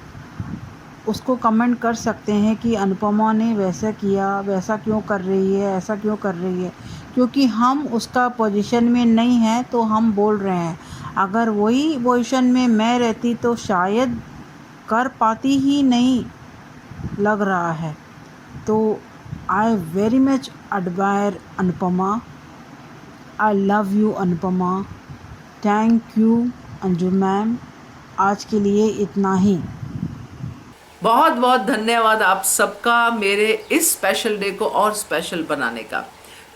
उसको कमेंट कर सकते हैं कि अनुपमा ने वैसा किया, वैसा क्यों कर रही है, ऐसा क्यों कर रही है, क्योंकि हम उसका पोजीशन में नहीं है तो हम बोल रहे हैं। अगर वही पोजीशन में मैं रहती तो शायद कर पाती ही नहीं लग रहा है। तो I very much admire Anupama. I love you Anupama. Thank you Anju ma'am. आज के लिए इतना ही। बहुत बहुत धन्यवाद आप सबका मेरे इस स्पेशल डे को और स्पेशल बनाने का।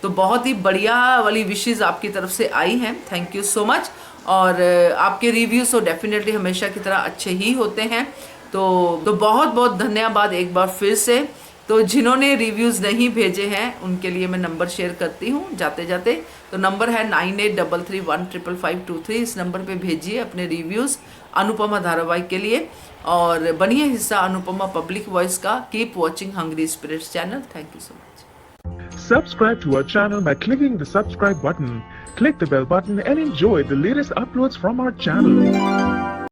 तो बहुत ही बढ़िया वाली विशेज़ आपकी तरफ से आई हैं, थैंक यू सो मच। और आपके रिव्यूज़ तो डेफिनेटली हमेशा की तरह अच्छे ही होते हैं। तो बहुत बहुत धन्यवाद एक बार फिर से। तो जिन्होंने रिव्यूज़ नहीं भेजे हैं उनके लिए मैं नंबर शेयर करती हूँ जाते जाते। तो नंबर है 9833155523। इस नंबर पे भेजिए अपने रिव्यूज़ अनुपमा धारावाहिक के लिए और बनिए हिस्सा अनुपमा पब्लिक वॉइस का। Keep watching hungry spirits channel. Thank you so much. Subscribe to our channel by clicking the subscribe button. Click the bell button and enjoy the latest uploads from our channel.